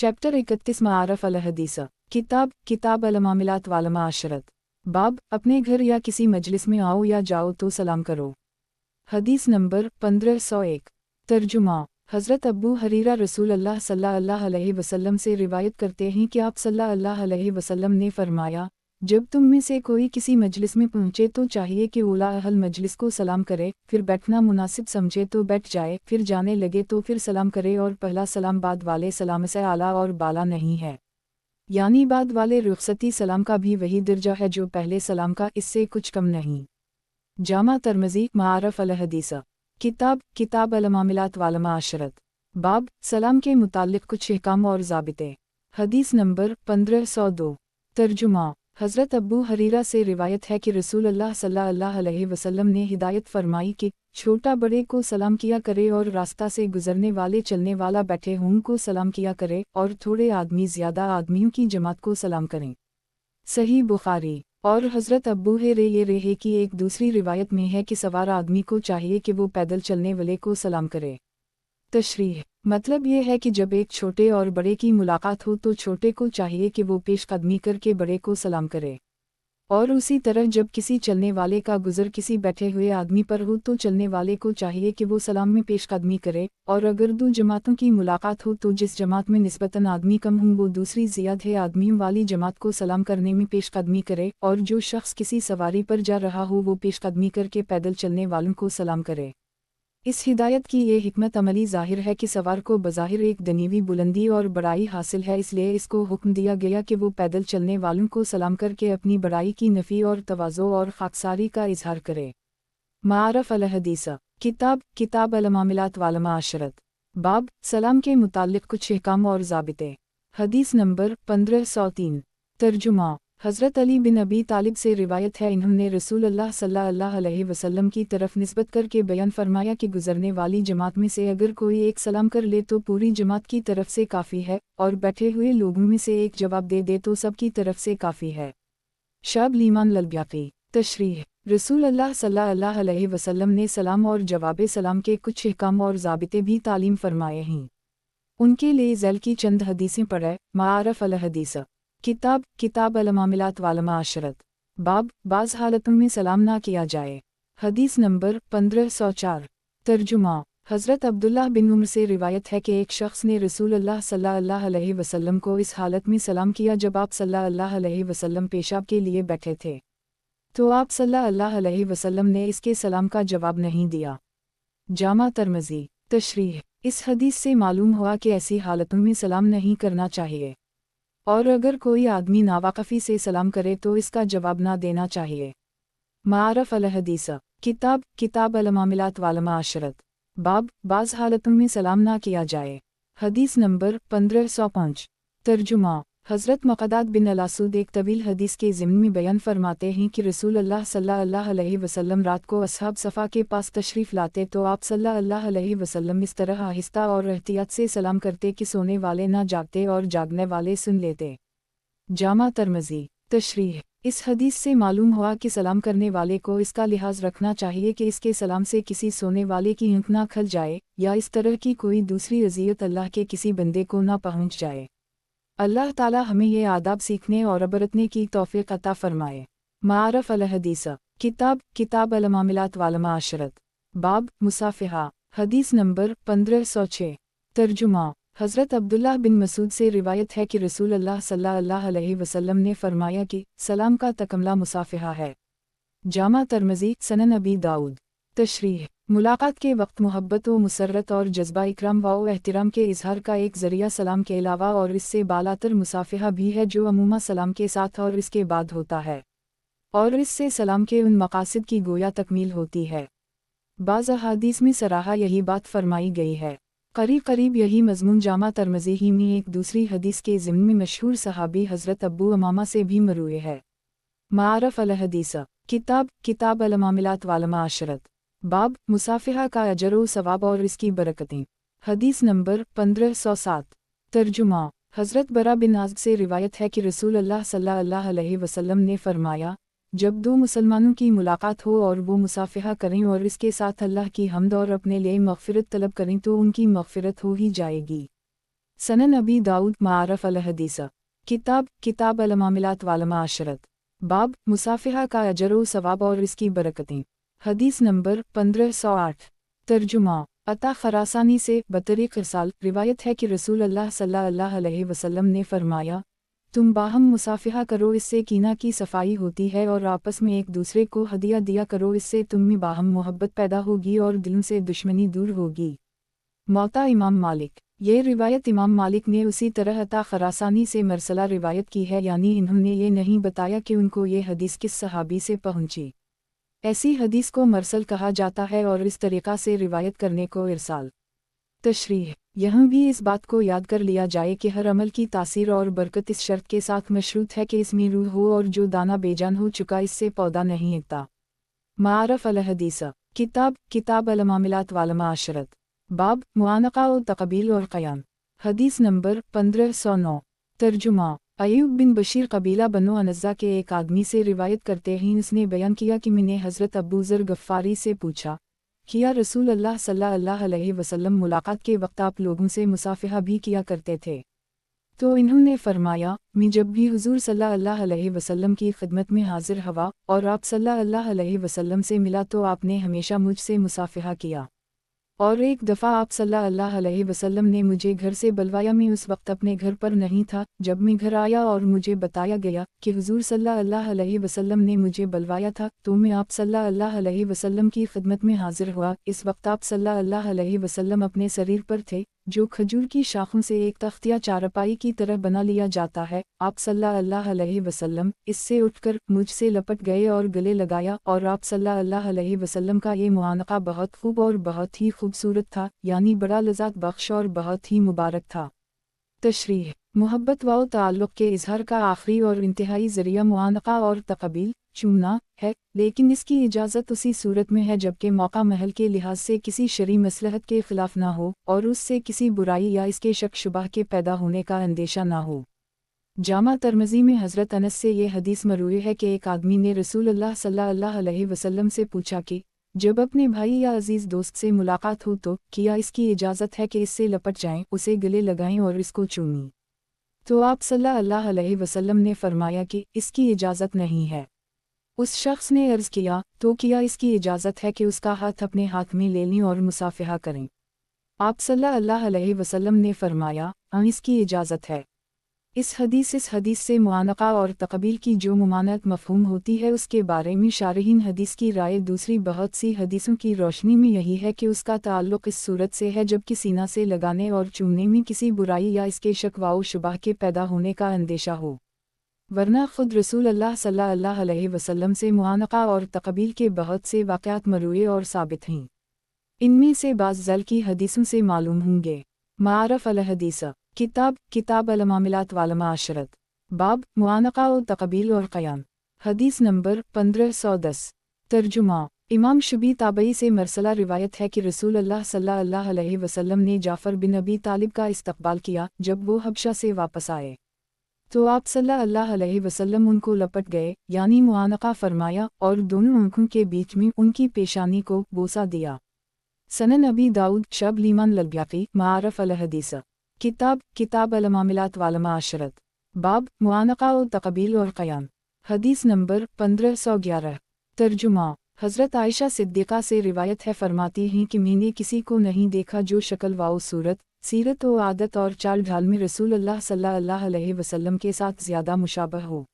Chapter 31 मारफ अल हदीस किताब अल मामिलात वाल माशरत। बाब अपने घर या किसी मजलिस में आओ या जाओ तो सलाम करो। हदीस नंबर 1501। तर्जुमा। हज़रत अबू हरीरा रसूल अल्लाह सल्लल्लाहु अलैहि वसल्लम से रिवायत करते हैं कि आप सल्लल्लाहु अलैहि वसल्लम ने फरमाया, जब तुम में से कोई किसी मजलिस में पहुँचे तो चाहिए कि उला अहल मजलिस को सलाम करे, फिर बैठना मुनासिब समझे तो बैठ जाए, फिर जाने लगे तो फिर सलाम करे, और पहला सलाम बाद वाले सलाम से आला और बाला नहीं है, यानी बाद वाले रुखसती सलाम का भी वही दर्जा है जो पहले सलाम का, इससे कुछ कम नहीं। जामा तरमज़ी मारफ अल हदीस किताब अल मामिलात वाल माशरत। बाब सलाम के मुताल्लिक़ कुछ अहकाम और ज़ाबिते। हदीस नंबर 1502। तर्जुमा। हज़रत अबू हरीरा से रिवायत है कि रसूलुल्लाह सल्लल्लाहु अलैहि वसल्लम ने हिदायत फरमाई कि छोटा बड़े को सलाम किया करे और रास्ता से गुजरने वाले चलने वाला बैठे हुए को सलाम किया करे, और थोड़े आदमी ज़्यादा आदमियों की जमात को सलाम करें। सही बुखारी। और हज़रत अबू हरीरा की एक दूसरी रिवायत में है कि सवार आदमी को चाहिए कि वो पैदल चलने वाले को सलाम करे। तशरीह। मतलब ये है कि जब एक छोटे और बड़े की मुलाकात हो तो छोटे को चाहिए कि वो पेशकदमी करके बड़े को सलाम करे, और उसी तरह जब किसी चलने वाले का गुज़र किसी बैठे हुए आदमी पर हो तो चलने वाले को चाहिए कि वो सलाम में पेशकदमी करे, और अगर दो जमातों की मुलाकात हो तो जिस जमात में निस्बतन आदमी कम हों वो दूसरी ज़्यादा आदमियों वाली जमात को सलाम करने में पेशकदमी करे, और जो शख्स किसी सवारी पर जा रहा हो वो पेशकदमी करके पैदल चलने वालों को सलाम करे। इस हिदायत की ये हिकमत अमली ज़ाहिर है कि सवार को बज़ाहिर एक दनीवी बुलंदी और बड़ाई हासिल है, इसलिए इसको हुक्म दिया गया कि वो पैदल चलने वालों को सलाम करके अपनी बड़ाई की नफ़ी और तवाज़ो और खाकसारी का इजहार करे। मारफ अल हदीस किताब अल मामिलात वाल माशरत। बाब सलाम के मुताल्लिक़ कुछ अहकाम और ज़ाबिते। हदीस नंबर 1503। तर्जुमा। हज़रत अली बिन अबी तालिब से रिवायत है, इन्होंने रसूलुल्लाह सल्लल्लाहु अलैहि वसल्लम की तरफ निस्बत करके बयान फरमाया कि गुजरने वाली जमात में से अगर कोई एक सलाम कर ले तो पूरी जमात की तरफ से काफ़ी है, और बैठे हुए लोगों में से एक जवाब दे दे तो सब की तरफ से काफ़ी है। शब लीमान ललब्याकी। तशरीह। रसूलुल्लाह सल्लल्लाहु अलैहि वसल्लम ने सलाम और जवाब सलाम के कुछ अहकाम और ज़ाबिते भी तालीम फरमाए हैं। उनके लिए ज़ैल की चंद हदीसें पढ़े। मारफ अल हदीस किताब अल मामिलात वाल माशरत। बाब बाज़ हालतों में सलाम ना किया जाए। हदीस नंबर 1504। तर्जुमा। हज़रत अब्दुल्लाह बिन उमर से रिवायत है कि एक शख्स ने रसूलुल्लाह सल्लल्लाहु अलैहि वसल्लम को इस हालत में सलाम किया जब आप सल्लल्लाहु अलैहि वसल्लम पेशाब के लिए बैठे थे, तो आप सल्लल्लाहु अलैहि वसल्लम ने इसके सलाम का जवाब नहीं दिया। जामा तरमज़ी। तशरीह। इस हदीस से मालूम हुआ कि ऐसी हालतों में सलाम नहीं करना चाहिए, और अगर कोई आदमी नावाकफ़ी से सलाम करे तो इसका जवाब ना देना चाहिए। मारफ अल हदीस किताब अल मामिलात वाल माशरत। बाब बाज़ हालतों में सलाम ना किया जाए। हदीस नंबर 1505। तर्जुमा। हज़रत मक़दाद बिन अल-असूद एक तवील हदीस के ज़िम्न में बयान फरमाते हैं कि रसूलुल्लाह सल्लल्लाहु अलैहि वसल्लम रात को असहाब सफ़ा के पास तशरीफ़ लाते तो आप सल्लल्लाहु अलैहि वसल्लम इस तरह आहिस्ता और एहतियात से सलाम करते कि सोने वाले ना जागते और जागने वाले सुन लेते। जामा तरमज़ी। तशरीह। इस हदीस से मालूम हुआ कि सलाम करने वाले को इसका लिहाज रखना चाहिए कि इसके सलाम से किसी सोने वाले की आँख ना खल जाए, या इस तरह की कोई दूसरी अज़ियत अल्लाह के किसी बंदे को ना पहुँच जाए। अल्लाह ताला हमें ये आदाब सीखने और बरतने की तौफ़ीक़ अता फ़रमाए। मारफ अल हदीस किताब अल मामिलात वाल माशरत। बाब मुसाफ़िहा। हदीस नंबर 1506। तर्जुमा। हज़रत अब्दुल्लाह बिन मसूद से रिवायत है कि रसूलुल्लाह सल्लल्लाहु अलैहि वसल्लम ने फरमाया कि सलाम का तकमला मुसाफ़िहा है। जामा तरमज़ी सनन अबी दाऊद। तशरीह। मुलाकात के वक्त मोहब्बत व मुसर्रत और जज्बा इकराम व एहतिराम के इजहार का एक ज़रिया सलाम के अलावा और इससे बालातर मुसाफ़िहा भी है जो अमूमा सलाम के साथ और इसके बाद होता है, और इससे सलाम के उन मकासद की गोया तकमील होती है। बाज़ अहादीस में सराहा यही बात फरमाई गई है। करीब यही मज़मून जामा तरमज़ी ही में एक दूसरी हदीस के ज़िम्न में मशहूर सहाबी हज़रत अबू उमामा से भी मरूए है। मारफ अल हदीस किताब अल मामिलात वाल माशरत। बाब मुसाफ़िहा का अजर व सवाब और इसकी बरकतें। हदीस नंबर 1507। तर्जुमा। हज़रत बरा बिन आज़ब से रिवायत है कि रसूलुल्लाह सल्लल्लाहु अलैहि वसल्लम ने फरमाया, जब दो मुसलमानों की मुलाकात हो और वो मुसाफ़िहा करें और इसके साथ अल्लाह की हम्द और अपने लिए मग़फ़िरत तलब करें तो उनकी मग़फ़िरत हो ही जाएगी। सनन अबी दाऊद मारफ अल हदीस किताब किताब अल मामिलात वाल माशरत बाब मुसाफिहा का अजर व सवाब और इसकी बरकतें। हदीस नंबर 1508। तर्जुमा अता खरासानी से बतरीक़ इरसाल रिवायत है कि रसूल अल्लाह सल्लल्लाहु अलैहि वसल्लम ने फरमाया, तुम बाहम मुसाफिहा करो, इससे कीना की सफाई होती है, और आपस में एक दूसरे को हदिया दिया करो, इससे तुम में बाहम मोहब्बत पैदा होगी और दिल से दुश्मनी दूर होगी। मौता इमाम मालिक। ये रिवायत इमाम मालिक ने उसी तरह अता खरासानी से मरसला रिवायत की है, यानी इन्होंने ये नहीं बताया कि उनको ये हदीस किस सहाबी से पहुंची। ऐसी हदीस को मरसल कहा जाता है और इस तरीक़ा से रिवायत करने को इरसाल। तशरीह। यहाँ भी इस बात को याद कर लिया जाए कि हर अमल की तासीर और बरकत इस शर्त के साथ मशरूत है कि इसमें रूह हो, और जो दाना बेजान हो चुका इससे पौधा नहीं उगता। मारफ अल हदीस किताब किताब अल मामिलात वाल माशरत बाब मुआनका और तकबील और क़याम। हदीस नंबर 1509। तर्जुमा अयूब बिन बशीर कबीला बनो अनज़ा के एक आदमी से रिवायत करते ही उसने बयान किया कि मैंने हज़रत अबू ज़र गफ़ारी से पूछा, किया रसूल अल्लाह सल्लल्लाहु अलैहि वसल्लम मुलाकात के वक्त आप लोगों से मुसाफिहा भी किया करते थे? तो इन्होंने फरमाया, मैं जब भी हुज़ूर सल्लल्लाहु अलैहि वसल्लम की खिदमत में हाजिर हुआ और आप सल्लल्लाहु अलैहि वसल्लम से मिला तो आपने हमेशा मुझसे मुसाफिहा किया, और एक दफ़ा आप सल्लल्लाहु अलैहि वसल्लम ने मुझे घर से बुलवाया। मैं उस वक्त अपने घर पर नहीं था। जब मैं घर आया और मुझे बताया गया कि हुज़ूर सल्लल्लाहु अलैहि वसल्लम ने मुझे बुलवाया था, तो मैं आप सल्लल्लाहु अलैहि वसल्लम की खिदमत में हाजिर हुआ। इस वक्त आप सल्लल्लाहु अलैहि वसल्लम अपने शरीर पर थे, जो खजूर की शाखों से एक तख्त या चारपाई की तरह बना लिया जाता है। आप सल्लल्लाहु अलैहि वसल्लम इससे उठकर मुझसे लपट गए और गले लगाया, और आप सल्लल्लाहु अलैहि वसल्लम का ये मुआनका बहुत खूब और बहुत ही खूबसूरत था, यानी बड़ा लज़्ज़त बख्श और बहुत ही मुबारक था। तशरीह। मोहब्बत व ताल्लुक़ के इजहार का आखिरी और इंतहाई ज़रिया मुआनका और तक़बील चूमना है, लेकिन इसकी इजाज़त उसी सूरत में है जबकि मौका महल के लिहाज से किसी शरई मसलहत के ख़िलाफ़ ना हो और उससे किसी बुराई या इसके शक शुबह के पैदा होने का अंदेशा ना हो। जामा तिर्मिज़ी में हज़रत अनस से ये हदीस मरवी है कि एक आदमी ने रसूलुल्लाह सल्लल्लाहु अलैहि वसल्लम से पूछा कि जब अपने भाई या अजीज़ दोस्त से मुलाकात हो तो क्या इसकी इजाज़त है कि इससे लपट जाएं, उसे गले लगाएं और इसको चूमें? तो आप सल्लल्लाहु अलैहि वसल्लम ने फरमाया कि इसकी इजाज़त नहीं है। उस शख्स ने अर्ज़ किया, तो क्या इसकी इजाज़त है कि उसका हाथ अपने हाथ में ले लें और मुसाफिहा करें? आप सल्लल्लाहु अलैहि वसल्लम ने फरमाया, हाँ, इसकी इजाज़त है। इस हदीस से मुआनका और तक़बील की जो मुमानत मफ़हूम होती है उसके बारे में शारहीन हदीस की राय दूसरी बहुत सी हदीसों की रोशनी में यही है कि उसका ताल्लुक़ इस सूरत से है जबकि सीना से लगाने और चूमने में किसी बुराई या इसके शक व शुबह के पैदा होने का अंदेशा हो, वरना ख़ुद रसूल अल्लाह सल्लल्लाहु अलैहि वसल्लम से मुआनका और तक़बील के बहुत से वाक़यात मरवी और साबित हैं। इनमें से बाज़ ज़ल की हदीसों से मालूम होंगे। मारफ अल हदीस किताब किताब अल मामिलात वाल माशरत बाब मुआनका और तक़बील और क़याम। हदीस नंबर 1510। तर्जुमा इमाम शुबी ताबई से मरसला रिवायत है कि रसूल अल्लाह सल्लल्लाहु अलैहि वसल्लम ने जाफ़र बिन अबी तालिब का इस्तक़बाल किया जब वो हबशा से वापस आए, तो आप सल्लल्लाहु अलैहि वसल्लम उनको लपट गए, यानी मुआनका फरमाया, और दोनों आँखों के बीच में उनकी पेशानी को बोसा दिया। सनन अबी दाऊद शब लीमान ललब्याकी मारफ अल हदीस किताब किताब अल मामिलात वाल माशरत बाब मुआनका और तक़बील और क़याम। हदीस नंबर 1511। तर्जुमा हज़रत आयशा सिद्दीक़ा से रिवायत है, फरमाती हैं कि मैंने किसी को नहीं देखा जो शक्ल व सूरत, सीरत व आदत और चाल ढाल में रसूलुल्लाह सल्लल्लाहु अलैहि वसल्लम के साथ ज़्यादा मुशाबह हो।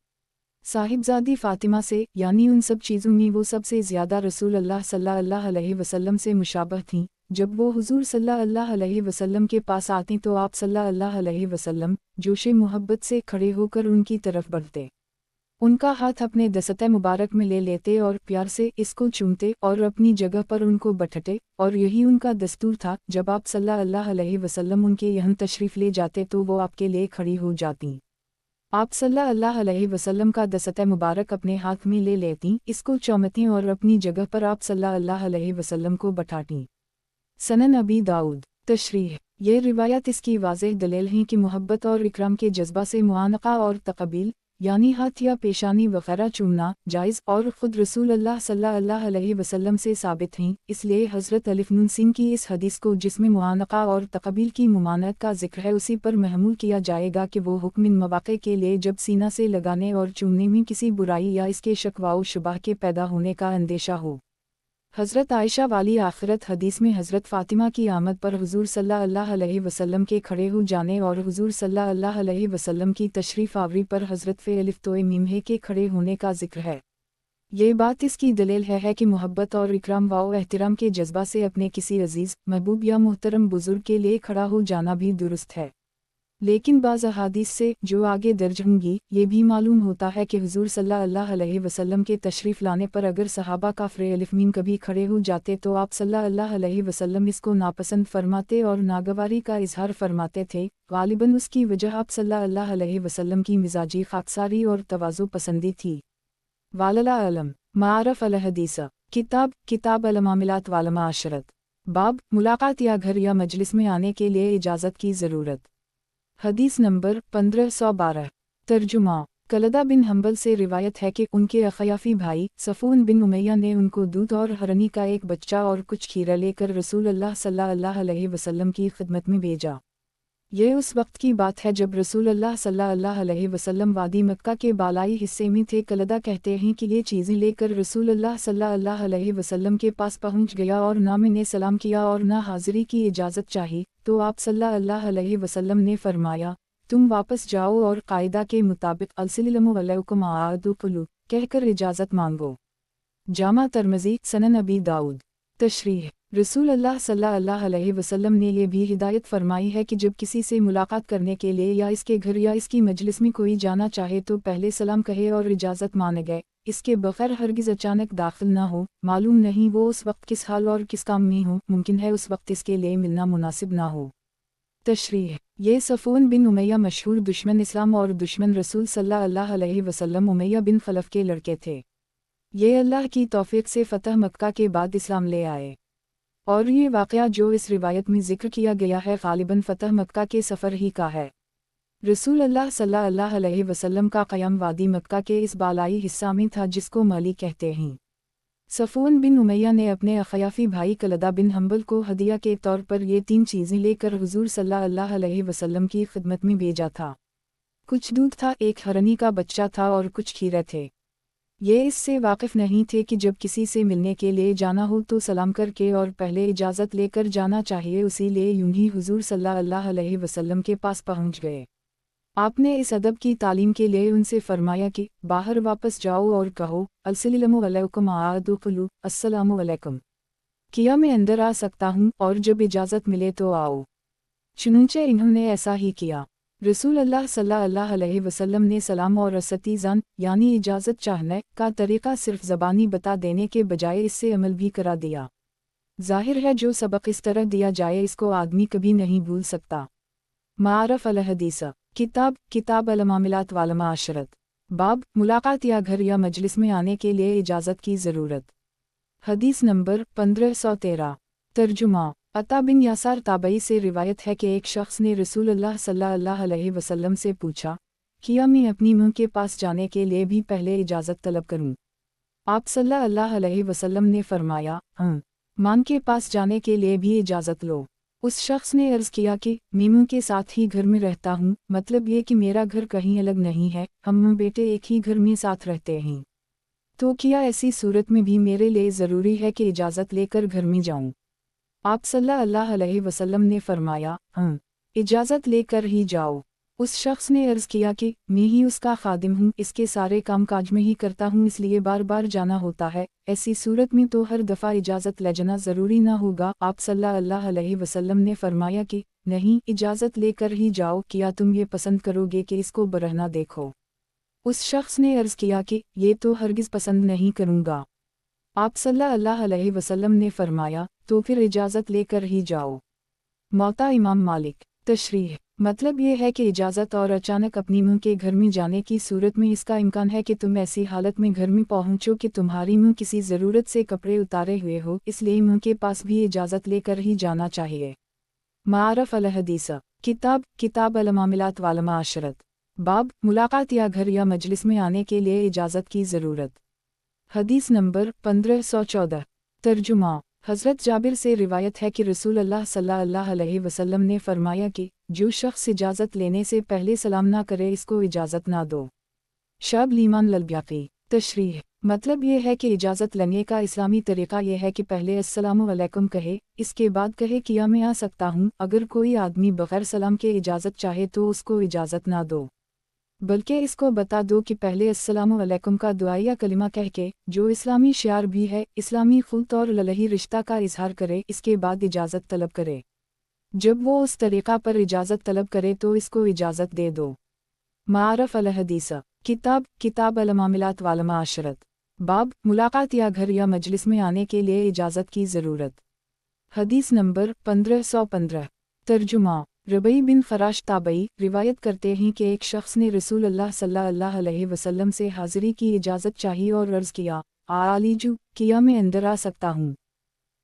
साहिबजादी फ़ातिमा से, यानी उन सब चीज़ों में वो सबसे ज़्यादा रसूलुल्लाह सल्लल्लाहु अलैहि वसल्लम से मुशाबह थीं। जब वो हुज़ूर सल्लल्लाहु अलैहि वसल्लम के पास आती तो आप सल्लल्लाहु अलैहि वसल्लम जोशे मोहब्बत से खड़े होकर उनकी तरफ बढ़ते, उनका हाथ अपने दस्ते मुबारक में ले लेते और प्यार से इसको चूमते और अपनी जगह पर उनको बैठते, और यही उनका दस्तूर था। जब आप सल्लल्लाहु अलैहि वसल्लम उनके यहाँ तशरीफ़ ले जाते तो वो आपके लिए खड़ी हो जाती। आप सल्लल्लाहु अलैहि वसल्लम का दस्ते मुबारक अपने हाथ में ले लेती, इसको चूमती और अपनी जगह पर आप सल्लल्लाहु अलैहि वसल्लम को बैठाती। सनन अबी दाऊद। तशरीह ये रिवायत इसकी वाज़ेह दलील हैं कि मोहब्बत और इकराम के जज्बा से मुआनका और तक़बील यानी हाथ या पेशानी वगैरह चूमना जायज़ और ख़ुद रसूल अल्लाह सल्लल्लाहु अलैहि वसल्लम से साबित हैं। इसलिए हज़रत अलिफ नून सीन की इस हदीस को जिसमें मुआनक़ा और तक़बील की मुमानत का ज़िक्र है उसी पर महमूल किया जाएगा कि वो हुक्म इन मवाक़े के लिए जब सीना से लगाने और चूमने में किसी बुराई या इसके शक व शुबह के पैदा होने का अंदेशा हो। हज़रत आयशा वाली आखिरत हदीस में हज़रत फ़ातिमा की आमद पर हुज़ूर सल्लल्लाहु अलैहि वसल्लम के खड़े हो जाने और हुज़ूर सल्लल्लाहु अलैहि वसल्लम की तशरीफ़ आवरी पर हज़रत फ़े अलिफ़ तोए मीम हे के खड़े होने का ज़िक्र है। ये बात इसकी दलील है कि मोहब्बत और इकराम व एहतराम के जज्बा से अपने किसी अज़ीज़ महबूब या मुहतरम बुज़ुर्ग के लिए खड़ा हो जाना भी दुरुस्त है। लेकिन बाज़ अहादीस से जो आगे दर्ज होंगी ये भी मालूम होता है कि हुज़ूर सल्लल्लाहु अलैहि वसल्लम के तशरीफ़ लाने पर अगर सहाबा का फ़े अलिफ़ मीम कभी खड़े हो जाते तो आप सल्लल्लाहु अलैहि वसल्लम इसको नापसंद फरमाते और नागवारी का इजहार फरमाते थे। ग़ालिबन उसकी वजह आप सल्लल्लाहु अलैहि वसल्लम की मिजाजी खाकसारी और तवाज़ु पसंदी थी। वालला अलम मारफ अल हदीस किताब अल मामिलात वाल माशरत बाब मुलाकात या घर या मजलिस में आने के लिए इजाज़त की ज़रूरत। हदीस नंबर 1512। तर्जुमा कलदा बिन हम्बल से रिवायत है कि उनके अखयाफी भाई सफ़ून बिन उमैया ने उनको दूध और हरनी का एक बच्चा और कुछ खीरा लेकर रसूल अल्लाह सल्लल्लाहु अलैहि वसल्लम की खिदमत में भेजा। ये उस वक्त की बात है जब रसूल अल्लाह सल्लल्लाहु अलैहि वसल्लम वादी मक्का के बालाई हिस्से में थे। कलदा कहते हैं कि ये चीज़ें लेकर रसूल अल्लाह सल्लल्लाहु अलैहि वसल्लम के पास पहुंच गया और ना मैंने सलाम किया और ना हाज़िरी की इजाज़त चाही, तो आप सल्लल्लाहु अलैहि वसल्लम ने फरमाया, तुम वापस जाओ और कायदा के मुताबिक अस्सलामु अलैकुम आदुकुलु कहकर इजाज़त मांगो। जामा तिर्मिज़ी सनन अबी दाऊद। तशरीह रसूल अल्लाह सल्लल्लाहु अलैहि वसल्लम ने यह भी हिदायत फरमाई है कि जब किसी से मुलाकात करने के लिए या इसके घर या इसकी मजलिस में कोई जाना चाहे तो पहले सलाम कहे और इजाज़त मांगे, इसके बग़ैर हरगिज़ अचानक दाखिल ना हो। मालूम नहीं वो उस वक्त किस हाल और किस काम में हो, मुमकिन है उस वक्त इसके लिए मिलना मुनासिब ना हो। तशरीह ये सफ़ून बिन उमैया मशहूर दुश्मन इस्लाम और दुश्मन रसूल सल्लल्लाहु अलैहि वसल्लम उमैया बिन खलफ के लड़के थे। ये अल्लाह की तौफ़ीक़ से फ़तह मक्का के बाद इस्लाम ले आए और ये वाक़या जो इस रिवायत में ज़िक्र किया गया है ग़ालिबन फ़तह मक्का के सफ़र ही का है। रसूल अल्लाह सल्लल्लाहु अलैहि वसल्लम का क़याम वादी मक्का के इस बालाई हिस्सा में था जिसको मली कहते हैं। सफ़ून बिन उमैया ने अपने अखयाफी भाई कलदा बिन हम्बल को हदिया के तौर पर ये 3 चीज़ें लेकर हुज़ूर सल्लल्लाहु अलैहि वसल्लम की खिदमत में भेजा था। कुछ दूध था, एक हरनी का बच्चा था और कुछ खीरे थे। ये इससे वाकिफ़ नहीं थे कि जब किसी से मिलने के लिए जाना हो तो सलाम करके और पहले इजाज़त लेकर जाना चाहिए, इसीलिए यूं ही हुज़ूर सल्लल्लाहु अलैहि वसल्लम के पास पहुंच गए। आपने इस अदब की तालीम के लिए उनसे फरमाया कि बाहर वापस जाओ और कहो अस्सलामु अलैकुम आदुकुलु अस्सलामु अलैकुम। किया मैं अंदर आ सकता हूँ और जब इजाज़त मिले तो आओ। चुनंचे इन्होंने ऐसा ही किया। रसूल अल्लाह सल्लल्लाहु अलैहि वसल्लम ने सलाम और अस्तीज़ान यानी इजाज़त चाहने का तरीक़ा सिर्फ ज़बानी बता देने के बजाय इससे अमल भी करा दिया। ज़ाहिर है जो सबक इस तरह दिया जाए इसको आदमी कभी नहीं भूल सकता। मारफ अल हदीस किताब अल मामिलात वाल माशरत बाब मुलाकात या घर या मजलिस में आने के लिए इजाज़त की ज़रूरत। हदीस नंबर 1513। तर्जुमा अता बिन यासार ताबई से रिवायत है कि एक शख्स ने रसूल अल्लाह सल्लल्लाहु अलैहि वसल्लम से पूछा, क्या मैं अपनी मां के पास जाने के लिए भी पहले इजाज़त तलब करूं? आप सल्लल्लाहु अलैहि वसल्लम ने फरमाया, हाँ, मां के पास जाने के लिए भी इजाज़त लो। उस शख्स ने अर्ज़ किया कि मैं मां के साथ ही घर में रहता हूँ, मतलब ये कि मेरा घर कहीं अलग नहीं है, हम मां बेटे एक ही घर में साथ रहते हैं। तो क्या ऐसी सूरत में भी मेरे लिए ज़रूरी है कि इजाज़त लेकर घर में जाऊँ? आप सल्लल्लाहु अलैहि वसल्लम ने फरमाया, हाँ, इजाज़त लेकर ही जाओ। उस शख्स ने अर्ज़ किया कि मैं ही उसका खादिम हूँ, इसके सारे काम काज में ही करता हूँ, इसलिए बार बार जाना होता है। ऐसी सूरत में तो हर दफ़ा इजाज़त ले जाना ज़रूरी ना होगा। आप सल्लल्लाहु अलैहि वसल्लम ने फरमाया कि नहीं, इजाज़त लेकर ही जाओ। क्या तुम ये पसंद करोगे कि इसको बरहना देखो? उस शख्स ने अर्ज़ किया कि ये तो हरगिज़ पसंद नहीं करूँगा। आप सल्लल्लाहु अलैहि वसल्लम ने फरमाया, तो फिर इजाज़त लेकर ही जाओ। मौता इमाम मालिक। तशरीह मतलब ये है कि इजाज़त और अचानक अपनी मां के घर में जाने की सूरत में इसका इम्कान है कि तुम ऐसी हालत में घर में पहुंचो कि तुम्हारी मां किसी ज़रूरत से कपड़े उतारे हुए हो, इसलिए मां के पास भी इजाज़त लेकर ही जाना चाहिए। मारफ अल हदीस किताब अल मामिलात वाल माशरत बाब, मुलाकात या घर या मजलिस में आने के लिए इजाज़त की ज़रूरत। हदीस नंबर 1514। तर्जुमा। हज़रत जाबिर से रिवायत है कि रसूल अल्लाह सल्लल्लाहु अलैहि वसल्लम ने फरमाया कि जो शख्स इजाज़त लेने से पहले सलाम ना करे इसको इजाज़त ना दो। शब लीमान ललब्याकी। तशरीह। मतलब ये है कि इजाज़त लेने का इस्लामी तरीक़ा ये है कि पहले अस्सलामु अलैकुम कहे, इसके बाद कहे कि या मैं आ सकता हूँ। अगर कोई आदमी बग़ैर सलाम के इजाज़त चाहे तो उसको इजाज़त ना दो, बल्कि इसको बता दो कि पहले अस्सलामु अलैकुम का दुआ या कलिमा कह के, जो इस्लामी शियार भी है, इस्लामी खुल्त और ललही रिश्ता का इजहार करे, इसके बाद इजाज़त तलब करे। जब वो उस तरीक़ा पर इजाज़त तलब करे तो इसको इजाज़त दे दो। मारफ अल हदीस। किताब अल मामिलात वाल माशरत। बाब, मुलाकात या घर या मजलिस में आने के लिए इजाज़त की ज़रूरत। हदीस नंबर 1515। तर्जुमा। रबई बिन फराश ताबई रिवायत करते हैं कि एक शख्स ने रसूल अल्लाह सल्लल्लाहु अलैहि वसल्लम से हाज़िरी की इजाज़त चाही और अर्ज़ किया, आलीजू, किया मैं अंदर आ सकता हूँ।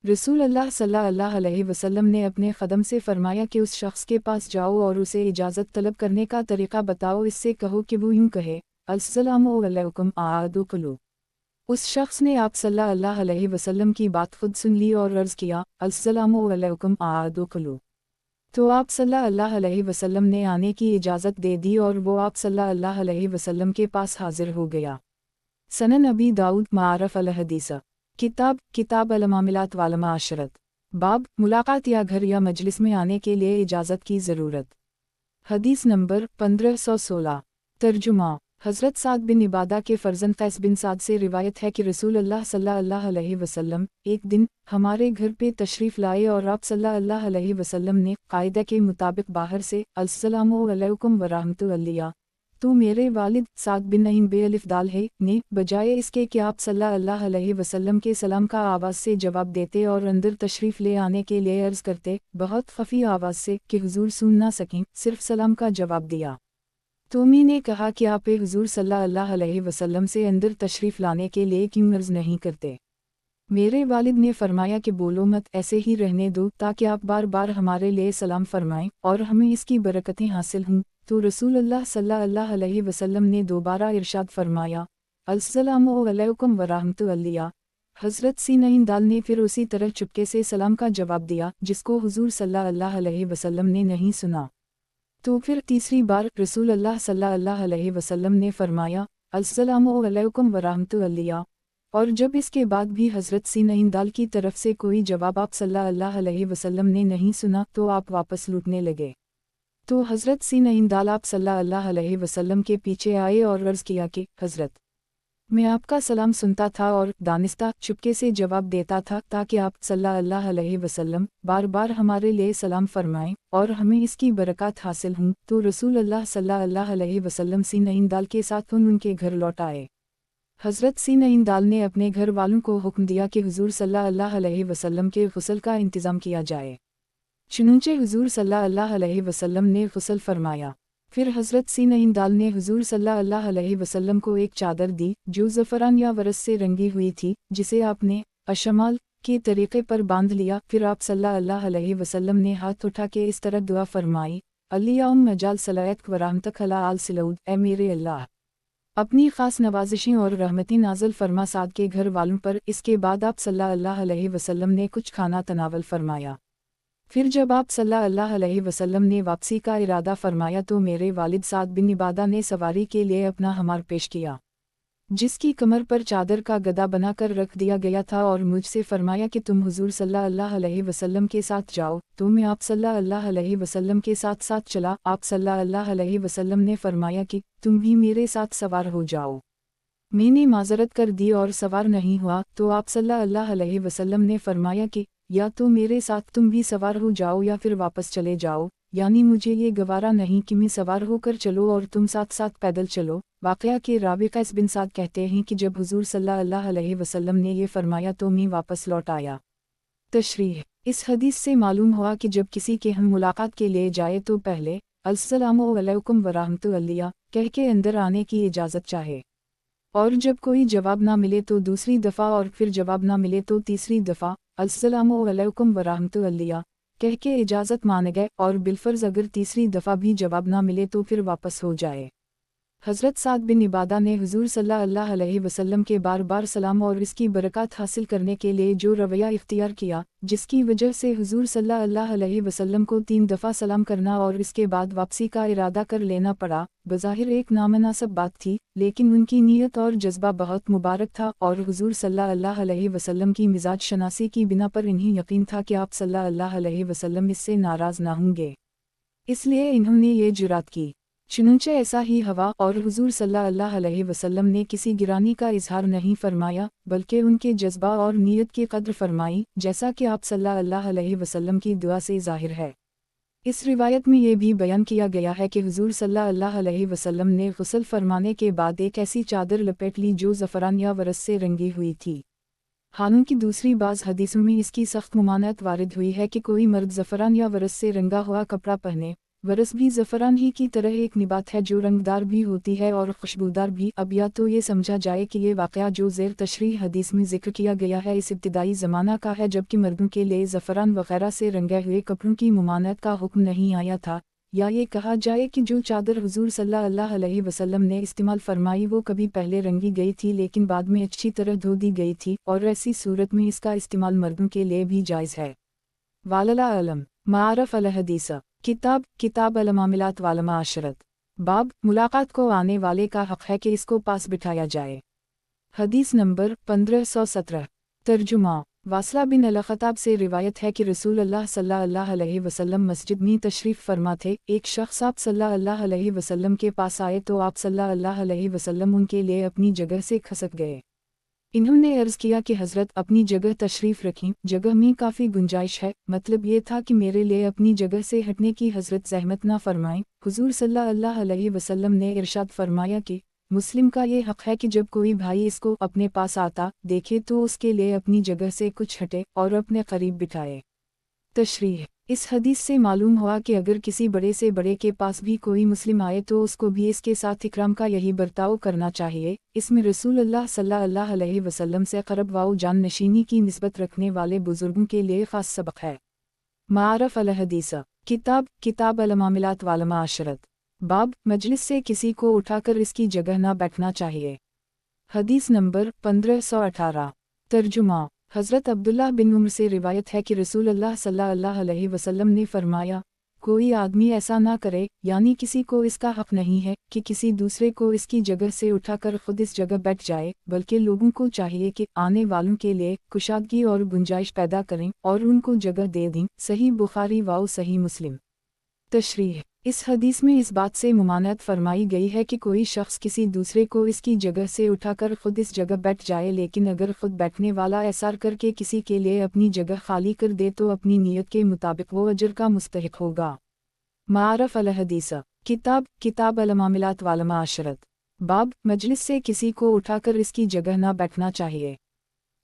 रसूल अल्लाह सल्लल्लाहु अलैहि वसल्लम ने अपने क़दम से फरमाया कि उस शख्स के पास जाओ और उसे इजाज़त तलब करने का तरीक़ा बताओ। इससे कहो कि वो यूँ कहे, अस्सलामु अलैकुम आदुकुलू। उस शख्स ने आप सल्लल्लाहु अलैहि वसल्लम की बात खुद सुन ली और अर्ज़ किया, अस्सलामु अलैकुम आदुकुलू। तो आप सल्लल्लाहु अलैहि वसल्लम ने आने की इजाज़त दे दी और वो आप सल्लल्लाहु अलैहि वसल्लम के पास हाजिर हो गया। सनन अबी दाऊद मारफ अल हदीस। किताब अल मामिलात वाल माशरत। बाब, मुलाकात या घर या मजलिस में आने के लिए इजाज़त की ज़रूरत। हदीस नंबर 1516। तर्जुमा। हज़रत साद बिन इबादा के फ़र्जंद कैस बिन साद से रिवायत है कि रसूल अल्लाह सल्लल्लाहु अलैहि वसल्लम एक दिन हमारे घर पे तशरीफ़ लाए और आप सल्लल्लाहु अलैहि वसल्लम ने कायदे के मुताबिक बाहर से अस्सलामु अलैकुम व रहमतुल्लाह, तो मेरे वालिद साद बिन नईम बेअलिफ दाल है ने बजाय इसके कि आप सल्लल्लाहु अलैहि वसल्लम के सलाम का आवाज़ से जवाब देते और अंदर तशरीफ़ ले आने के लिए अर्ज़ करते, बहुत खफ़ी आवाज़ से कि हुज़ूर सुन ना सकें, सिर्फ़ सलाम का जवाब दिया। तोमी ने कहा कि आप हुज़ूर सल्लल्लाहु अलैहि वसल्लम से अंदर तशरीफ़ लाने के लिए क्यों अर्ज़ नहीं करते। मेरे वालिद ने फरमाया कि बोलो मत, ऐसे ही रहने दो ताकि आप बार बार हमारे लिए सलाम फरमाएं और हमें इसकी बरकतें हासिल हों। तो रसूलुल्लाह सल्लल्लाहु अलैहि वसल्लम ने दोबारा इरशाद फरमाया, अस्सलामु अलैकुम व रहमतुल्लाह। हज़रत सीनईन दाल ने फिर उसी तरह चुपके से सलाम का जवाब दिया, जिसको हुज़ूर सल्लल्लाहु अलैहि वसल्लम ने नहीं सुना। तो फिर तीसरी बार रसूलुल्लाह सल्लल्लाहु अलैहि वसल्लम ने फरमाया, अस्सलामु अलैकुम व रहमतुल्लाह। और जब इसके बाद भी हज़रत सीनईन दाल की तरफ से कोई जवाब आप सल्लल्लाहु अलैहि वसल्लम ने नहीं सुना तो आप वापस लूटने लगे। तो हज़रत सीनईन दाल आप सल्लल्लाहु अलैहि वसल्लम के पीछे आए और अर्ज़ किया कि हज़रत, मैं आपका सलाम सुनता था और दानिस्ता चुपके से जवाब देता था ताकि आप सल्लल्लाहु अलैहि वसल्लम बार बार हमारे लिए सलाम फरमाएं और हमें इसकी बरकत हासिल हों। तो रसूलुल्लाह सल्लल्लाहु अलैहि वसल्लम सीनईन दाल के साथ उनके घर लौट आए। हज़रत सीनईन दाल ने अपने घर वालों को हुक्म दिया कि हुज़ूर सल्लल्लाहु अलैहि वसल्लम के गुस्ल का इंतज़ाम किया जाए। चुनंचे हुज़ूर सल्लल्लाहु अलैहि वसल्लम ने गुस्ल फरमाया। फिर हज़रत सीनईन दाल ने हुज़ूर सल्लल्लाहु अलैहि वसल्लम को एक चादर दी जो ज़फ़रान या वरस से रंगी हुई थी, जिसे आपने अशमाल के तरीक़े पर बांध लिया। फिर आप सल्लल्लाहु अलैहि वसल्लम ने हाथ उठा के इस तरह दुआ फरमाई, अल्लाहुम्मा मजाल सलातक व रहमतक अला आल सऊद, ए मेरे अल्लाह, अपनी ख़ास नवाज़िशें और रहमतें नाज़िल फरमा साद के घर वालों पर। इसके बाद आप सल्लल्लाहु अलैहि वसल्लम ने कुछ खाना तनावल फरमाया। फिर जब आप सल्लल्लाहु अलैहि वसल्लम ने वापसी का इरादा फरमाया तो मेरे वालिद साद बिन इबादा ने सवारी के लिए अपना हमार पेश किया, जिसकी कमर पर चादर का गदा बनाकर रख दिया गया था, और मुझसे फरमाया कि तुम हुज़ूर सल्लल्लाहु अलैहि वसल्लम के साथ जाओ। तो मैं आप सल्लल्लाहु अलैहि वसल्लम के साथ साथ चला। आप सल्लल्लाहु अलैहि वसल्लम ने फरमाया कि तुम भी मेरे साथ सवार हो जाओ। मैंने माजरत कर दी और सवार नहीं हुआ। तो आप सल्लल्लाहु अलैहि वसल्लम ने फरमाया कि या तो मेरे साथ तुम भी सवार हो जाओ या फिर वापस चले जाओ, यानी मुझे ये गवारा नहीं कि मैं सवार होकर चलो और तुम साथ साथ पैदल चलो। वाक़या के रावी कैस बिन साद कहते हैं कि जब हुज़ूर सल्लल्लाहु अलैहि वसल्लम ने ये फरमाया तो मैं वापस लौट आया। तशरीह। इस हदीस से मालूम हुआ कि जब किसी के हम मुलाकात के लिए जाए तो पहले अस्सलामु अलैकुम व रहमतुल्लाह कह के अंदर आने की इजाज़त चाहे, और जब कोई जवाब ना मिले तो दूसरी दफ़ा, और फिर जवाब ना मिले तो तीसरी दफ़ा अस्सलामु अलैकुम व रहमतुल्लाह कह के इजाज़त मान गए, और बिलफ़र्ज़ अगर तीसरी दफ़ा भी जवाब ना मिले तो फिर वापस हो जाए। हज़रत साद बिन इबादा ने हुज़ूर सल्लल्लाहु अलैहि वसल्लम के बार बार सलाम और इसकी बरकत हासिल करने के लिए जो रवैया इख्तियार किया, जिसकी वजह से हुज़ूर सल्लल्लाहु अलैहि वसल्लम को 3 दफ़ा सलाम करना और इसके बाद वापसी का इरादा कर लेना पड़ा, बज़ाहिर एक नामनासब बात थी, लेकिन उनकी नीयत और जज्बा बहुत मुबारक था और हुज़ूर सल्लल्लाहु अलैहि वसल्लम की मिजाज शनासी की बिना पर इन्हें यकीन था कि आप सल्लल्लाहु अलैहि वसल्लम इससे नाराज़ ना होंगे। इसलिए इन्होंने ये जुरात की। चुनंचे ऐसा ही हवा और हुज़ूर सल्लल्लाहु अलैहि वसल्लम ने किसी गिरानी का इजहार नहीं फरमाया, बल्कि उनके जज्बा और नीयत की कद्र फरमाई, जैसा कि आप सल्लल्लाहु अलैहि वसल्लम की दुआ से ज़ाहिर है। इस रिवायत में ये भी बयान किया गया है कि हुज़ूर सल्लल्लाहु अलैहि वसल्लम ने गुस्ल फरमाने के बाद एक ऐसी चादर लपेट ली जो ज़फ़रान या वरस से रंगी हुई थी। हालांकि दूसरी बाज़ हदीसों में इसकी सख्त मुमानत वारिद हुई है कि कोई मर्द ज़फ़रान या वरस से रंगा हुआ कपड़ा पहने। वरस भी ज़फ़रान ही की तरह एक निबात है जो रंगदार भी होती है और खुशबूदार भी। अब या तो ये समझा जाए कि ये वाक़या जो ज़ेर तशरीह हदीस में ज़िक्र किया गया है इस इब्तिदाई ज़माना का है जबकि मर्दों के लिए ज़फ़रान वग़ैरह से रंगे हुए कपड़ों की मुमानत का हुक्म नहीं आया था, या ये कहा जाए कि जो चादर हुज़ूर सल्लल्लाहु अलैहि वसल्लम ने इस्तेमाल फरमाई वो कभी पहले रंगी गई थी लेकिन बाद में अच्छी तरह धो दी गई थी, और ऐसी सूरत में इसका इस्तेमाल मर्दों के लिए भी जायज़ है। वालला अलम मारफ अल हदीस किताब अल मामिलात वाल माशरत। बाब मुलाकात को आने वाले का हक़ है कि इसको पास बिठाया जाए। हदीस नंबर 1517। तर्जुमा। वासला बिन अल-ख़त्ताब से रिवायत है कि रसूलुल्लाह सल्लल्लाहु अलैहि वसल्लम मस्जिद में तशरीफ़ फरमा थे। एक शख्स आप सल्लल्लाहु अलैहि वसल्लम के पास आए तो आप सल्लल्लाहु अलैहि वसल्लम उनके लिए अपनी जगह से खसक गए। इन्होंने अर्ज़ किया कि हज़रत अपनी जगह तशरीफ़ रखें, जगह में काफ़ी गुंजाइश है। मतलब ये था कि मेरे लिए अपनी जगह से हटने की हज़रत ज़हमत ना फरमाएं। हुज़ूर सल्लल्लाहु अलैहि वसल्लम ने इरशाद फरमाया कि मुस्लिम का ये हक़ है कि जब कोई भाई इसको अपने पास आता देखे तो उसके लिए अपनी जगह से कुछ हटे और अपने करीब बिठाए। तशरीह। इस हदीस से मालूम हुआ कि अगर किसी बड़े से बड़े के पास भी कोई मुस्लिम आए तो उसको भी इसके साथ इकराम का यही बर्ताव करना चाहिए। इसमें रसूलुल्लाह सल्लल्लाहु अलैहि वसल्लम से क़रब व जान नशीनी की निस्बत रखने वाले बुजुर्गों के लिए ख़ास सबक है। मारफ अल हदीस किताब अल मामिलात वाल माशरत। बाब मजलिस से किसी को उठाकर इसकी जगह ना बैठना चाहिए। हदीस नंबर 1518। तर्जुमा। हज़रत अब्दुल्लाह बिन उमर से रिवायत है कि रसूलुल्लाह सल्लल्लाहु अलैहि वसल्लम ने फरमाया, कोई आदमी ऐसा ना करे, यानी किसी को इसका हक़ नहीं है कि किसी दूसरे को इसकी जगह से उठाकर खुद इस जगह बैठ जाए, बल्कि लोगों को चाहिए कि आने वालों के लिए कुशादगी और गुंजाइश पैदा करें और उनको जगह दे दें। सही बुखारी व सही मुस्लिम। तशरीह। इस हदीस में इस बात से मुमानत फरमाई गई है कि कोई शख्स किसी दूसरे को इसकी जगह से उठाकर खुद इस जगह बैठ जाए, लेकिन अगर खुद बैठने वाला ऐसार करके किसी के लिए अपनी जगह खाली कर दे तो अपनी नीयत के मुताबिक वो अजर का मुस्तहिक होगा। मारफ अल हदीस किताब अल मामिलात वाल माशरत। बाब मजलिस से किसी को उठाकर इसकी जगह ना बैठना चाहिए।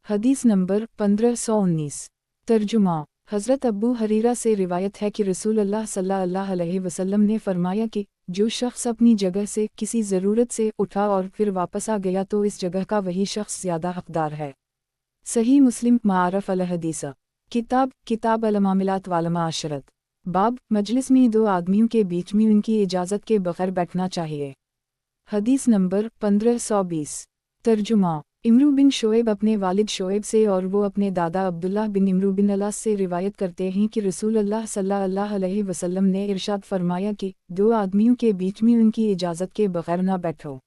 हदीस नंबर 1519। तर्जुमा। हज़रत अबू हरीरा से रिवायत है कि रसूलुल्लाह सल्लल्लाहु अलैहि वसल्लम ने फरमाया कि जो शख्स अपनी जगह से किसी ज़रूरत से उठा और फिर वापस आ गया तो इस जगह का वही शख्स ज़्यादा हक़दार है। सही मुस्लिम। मारफ अल हदीस किताब अल मामिलात वाल माशरत। बाब मजलिस में दो आदमियों के बीच में उनकी इजाज़त के बग़ैर बैठना चाहिए। हदीस नंबर 1520। तर्जुमा। इमरू बिन शोएब अपने वालिद शोएब से और वो अपने दादा अब्दुल्लाह बिन इमरू बिन अलास से रिवायत करते हैं कि रसूलुल्लाह सल्लल्लाहु अलैहि वसल्लम ने इरशाद फरमाया कि दो आदमियों के बीच में उनकी इजाज़त के बग़ैर ना बैठो।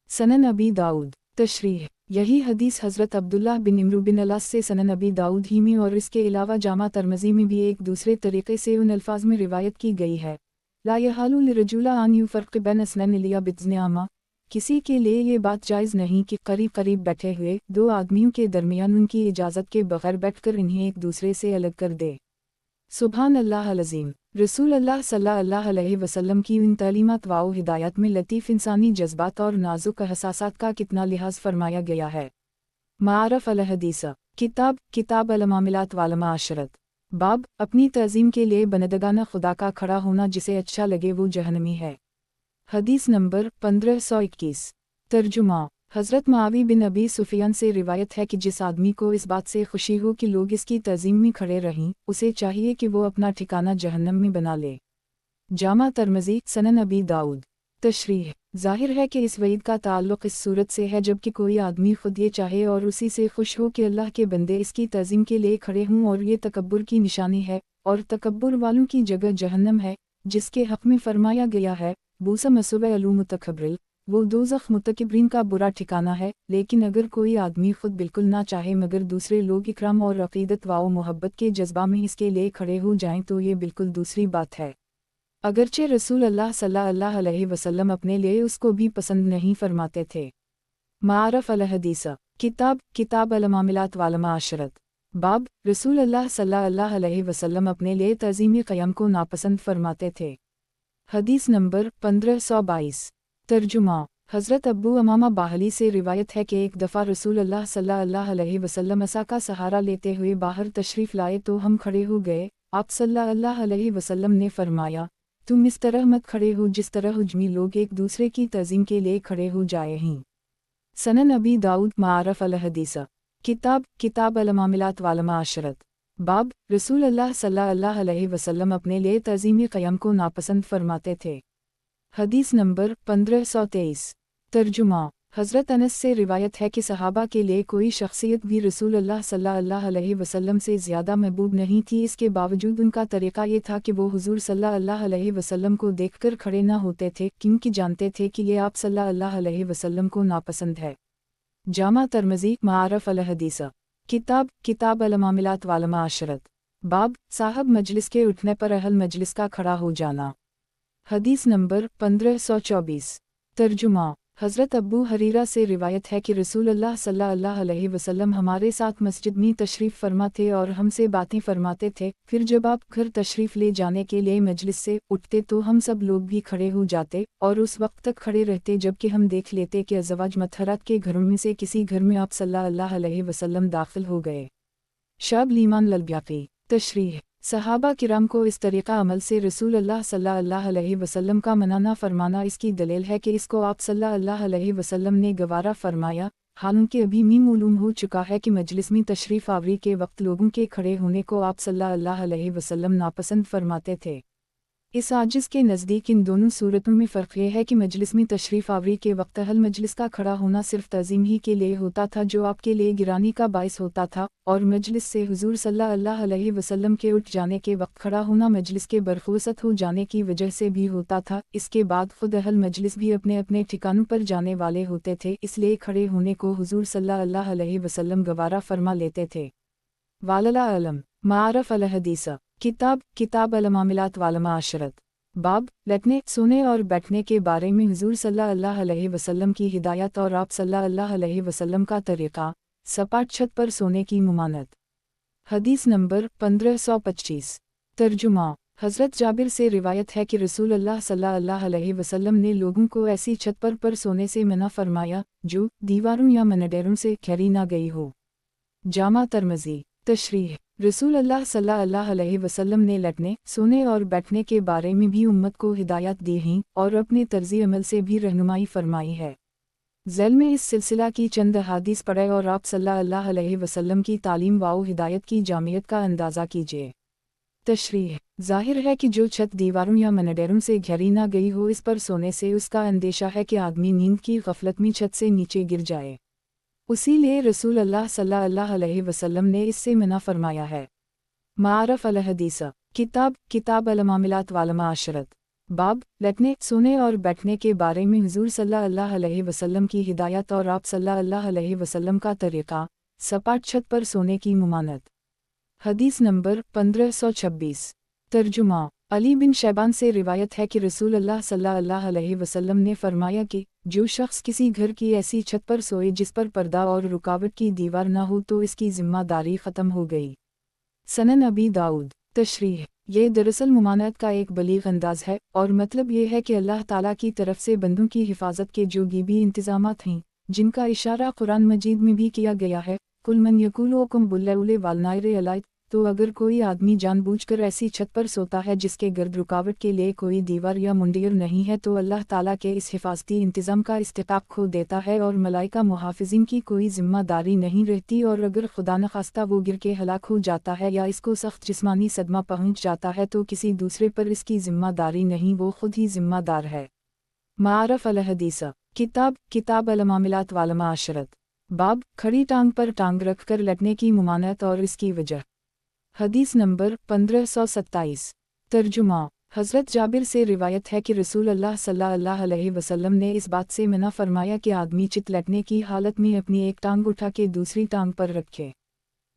सनन अबी दाऊद। तशरीह। यही हदीस हज़रत अब्दुल्लाह बिन इमरू बिन अलास से सनन अबी दाऊद ही में और इसके अलावा जामा तरमज़ी में भी एक दूसरे तरीक़े से उन अल्फाज में रिवायत की गई है। ला यहालु लिरजुला अन युफ़र्क़ बैन असनैन लिया बिज़्नियामा। किसी के लिए ये बात जायज़ नहीं कि करीब करीब बैठे हुए दो आदमियों के दरमियान उनकी इजाज़त के बग़ैर बैठकर इन्हें एक दूसरे से अलग कर दे। सुभान अल्लाह अज़ीम। रसूलुल्लाह सल्लल्लाहु अलैहि वसल्लम की उन तालीमात व हिदायत में लतीफ़ इंसानी जज्बात और नाजुक एहसासात का कितना लिहाज फरमाया गया है। मारफ अल हदीस किताब अल मामिलात वाल माशरत। बाब अपनी तज़ीम के लिए बनदगाना खुदा का खड़ा होना जिसे अच्छा लगे वो जहन्नमी है। हदीस नंबर 1521। तर्जुमा। हज़रत मुआवी बिन अबी सुफियान से रिवायत है कि जिस आदमी को इस बात से खुशी हो कि लोग इसकी तज़ीम में खड़े रहें, उसे चाहिए कि वो अपना ठिकाना जहन्नम में बना ले। जामा तरमज़ी सनन अबी दाऊद। तशरीह। ज़ाहिर है कि इस वईद का ताल्लुक़ इस सूरत से है जबकि कोई आदमी खुद ये चाहे और उसी से खुश हो कि अल्लाह के बंदे इसकी तज़ीम के लिए खड़े हों, और ये तकब्बुर की निशानी है और तकब्बुर वालों की जगह जहन्नम है, जिसके हक़ में फ़रमाया गया है बूसा मसूबे अलू मुतकब्रिल, वो दोज़ख मुतकब्रीन का बुरा ठिकाना है। लेकिन अगर कोई आदमी खुद बिल्कुल ना चाहे मगर दूसरे लोग इकराम और अक़ीदत व मोहब्बत के जज्बा में इसके लिए खड़े हो जाएं तो ये बिल्कुल दूसरी बात है। अगरचे रसूल अल्लाह सल्लल्लाहु अलैहि वसल्लम अपने लिए उसको भी पसंद नहीं फरमाते थे। मारफ अल हदीसा। किताब अल मामिलात वाल माशरत। बाब, रसूल अल्लाह सल्लल्लाहु अलैहि वसल्लम अपने लिए तज़ीम क़याम को नापसंद फरमाते थे। हदीस नंबर 1522। तर्जुमा। हज़रत अब्बू अमामा बाहली से रिवायत है कि एक दफ़ा रसूल अल्लाह सल्लल्लाहु अलैहि वसल्लम असा का सहारा लेते हुए बाहर तशरीफ़ लाए तो हम खड़े हो गए। आप सल्लल्लाहु अलैहि वसल्लम ने फरमाया, तुम इस तरह मत खड़े हो जिस तरह हुज्मी लोग एक दूसरे की तज़ीम के लिए खड़े हो जाए हैं। सनन अबी दाऊद मारफ अल हदीसा। किताब अल मामिलात वाल माशरत। बाब, रसूल अल्लाह सल्लल्लाहु अलैहि वसल्लम अपने लिए तज़ीम क़याम को नापसंद फरमाते थे। हदीस नंबर 1523। तर्जुमा। हज़रत अनस से रिवायत है कि सहाबा के लिए कोई शख्सियत भी रसूल अल्लाह सल्लल्लाहु अलैहि वसल्लम से ज़्यादा महबूब नहीं थी। इसके बावजूद उनका तरीक़ा ये था कि वो हुज़ूर सल्लल्लाहु अलैहि वसल्लम को देखकर खड़े न होते थे, क्योंकि जानते थे कि ये आप सल्लल्लाहु अलैहि वसल्लम को नापसंद है। जामा तरमज़ी मारफ अल हदीसा। किताब अल मामिलात वाल माशरत। बाब, साहब मजलिस के उठने पर अहल मजलिस का खड़ा हो जाना। हदीस नंबर 1524। तर्जुमा। हज़रत अब्बू हरीरा से रिवायत है कि रसूल अल्लाह सल्लल्लाहु अलैहि वसल्लम हमारे साथ मस्जिद में तशरीफ़ फरमा थे और हमसे बातें फरमाते थे। फिर जब आप घर तशरीफ़ ले जाने के लिए मजलिस से उठते तो हम सब लोग भी खड़े हो जाते और उस वक्त तक खड़े रहते जबकि हम देख लेते कि अज़वाज मतहरात के घरों में से किसी घर में आप सल्लल्लाहु अलैहि वसल्लम दाखिल हो गए। शाब लीमान ललब्याक़ी। तशरीह। सहाबा किराम को इस तरीक़ा अमल से रसूल अल्लाह सल्लल्लाहु अलैहि वसल्लम का मनाना फरमाना इसकी दलील है कि इसको आप सल्लल्लाहु अलैहि वसल्लम ने गवारा फरमाया। हालांकि अभी मालूम हो चुका है कि मजलिस में तशरीफ़ आवरी के वक्त लोगों के खड़े होने को आप सल्लल्लाहु अलैहि वसल्लम नापसंद फरमाते थे। इस आजिज़ के नज़दीक इन दोनों सूरतों में फ़र्क यह है कि मजलिस में तशरीफ़ आवरी के वक्त अहल मजलिस का खड़ा होना सिर्फ़ तज़ीम ही के लिए होता था जो आपके लिए गिरानी का बाइस होता था, और मजलिस से हुज़ूर सल्लल्लाहु अलैहि वसल्लम के उठ जाने के वक्त खड़ा होना मजलिस के बरखुसत हो जाने की वजह से भी होता था। इसके बाद खुद अहल मजलिस भी अपने अपने ठिकानों पर जाने वाले होते थे, इसलिए खड़े होने को हुज़ूर सल्लल्लाहु अलैहि वसल्लम गवारा फरमा लेते थे। वालला अलम। मारफ अल हदीसा। किताब अल मामिलात वाल माशरत। बाब, लेटने, सोने और बैठने के बारे में हुज़ूर सल्लल्लाहु अलैहि वसल्लम की हिदायत और आप सल्लल्लाहु अलैहि वसल्लम का तरीक़ा। सपाट छत पर सोने की मुमानत। हदीस नंबर 1525। तर्जुमा। हज़रत जाबिर से रिवायत है कि रसूल अल्लाह सल्लल्लाहु अलैहि वसल्लम ने लोगों को ऐसी छत पर सोने से मना फरमाया जो दीवारों या मनडेरों से घेरी ना गई हो। जामा तरमज़ी। तशरीह। रसूल अल्लाह सल्लल्लाहु अलैहि वसल्लम ने लेटने, सोने और बैठने के बारे में भी उम्मत को हिदायत दी हैं और अपने तर्ज़ी अमल से भी रहनुमाई फरमाई है। ज़ैल में इस सिलसिला की चंद हदीस पढ़े और आप सल्लल्लाहु अलैहि वसल्लम की तालीम व हिदायत की जामियत का अंदाज़ा कीजिए। तशरीह। ज़ाहिर है कि जो छत दीवारों या मनडेरों से घेरी ना गई हो इस पर सोने से उसका अंदेशा है कि आदमी नींद की गफलत में छत से नीचे गिर जाए। उसीलिए रसूल अल्लाह सल्लल्लाहु अलैहि वसल्लम ने इससे मना फरमाया है। मारफ अल हदीसा। किताब अल मामिलात वाल माशरत। बाब, लेटने, सोने और बैठने के बारे में हुज़ूर सल्लल्लाहु अलैहि वसल्लम की हिदायत और आप सल्लल्लाहु अलैहि वसल्लम का तरीक़ा। सपाट छत पर सोने की मुमानत। हदीस नंबर 1526। तर्जुमा। अली बिन शैबान से रिवायत है कि रसूल अल्लाह सल्लल्लाहु अलैहि वसल्लम ने फरमाया कि जो शख्स किसी घर की ऐसी छत पर सोए जिस पर पर्दा और रुकावट की दीवार ना हो तो इसकी ज़िम्मेदारी ख़त्म हो गई। सनन अबी दाऊद। तशरीह। ये दरअसल मुमानत का एक बलीग अंदाज़ है और मतलब ये है कि अल्लाह ताला की तरफ से बंदों की हिफाजत के जो गिबी इंतज़ामात हैं जिनका इशारा कुरान मजीद में भी किया गया है, कुल मन यकूलुकुम बुल्लउले वालनाइरे अलाइद। तो अगर कोई आदमी जानबूझकर ऐसी छत पर सोता है जिसके गर्द रुकावट के लिए कोई दीवार या मुंडियर नहीं है तो अल्लाह ताला के इस हिफाजती इंतज़ाम का इस्तिकाक खो देता है और मलाइका मुहाफ़िज़िन की कोई ज़िम्मेदारी नहीं रहती, और अगर खुदा न खास्ता वो गिर के हलाक हो जाता है या इसको सख्त जिस्मानी सदमा पहुँच जाता है तो किसी दूसरे पर इसकी ज़िम्मेदारी नहीं, वो खुद ही ज़िम्मेदार है। मारफ अल हदीस किताब अल मामिलात वाल माशरत। बाब खड़ी टांग पर टांग रखकर लटने की मुमानत और इसकी वजह। हदीस नंबर 1527। तर्जुमा। हज़रत जाबिर से रिवायत है कि रसूल अल्लाह सल्लल्लाहु अलैहि वसल्लम ने इस बात से मना फरमाया कि आदमी चित लटने की हालत में अपनी एक टांग उठा के दूसरी टांग पर रखे।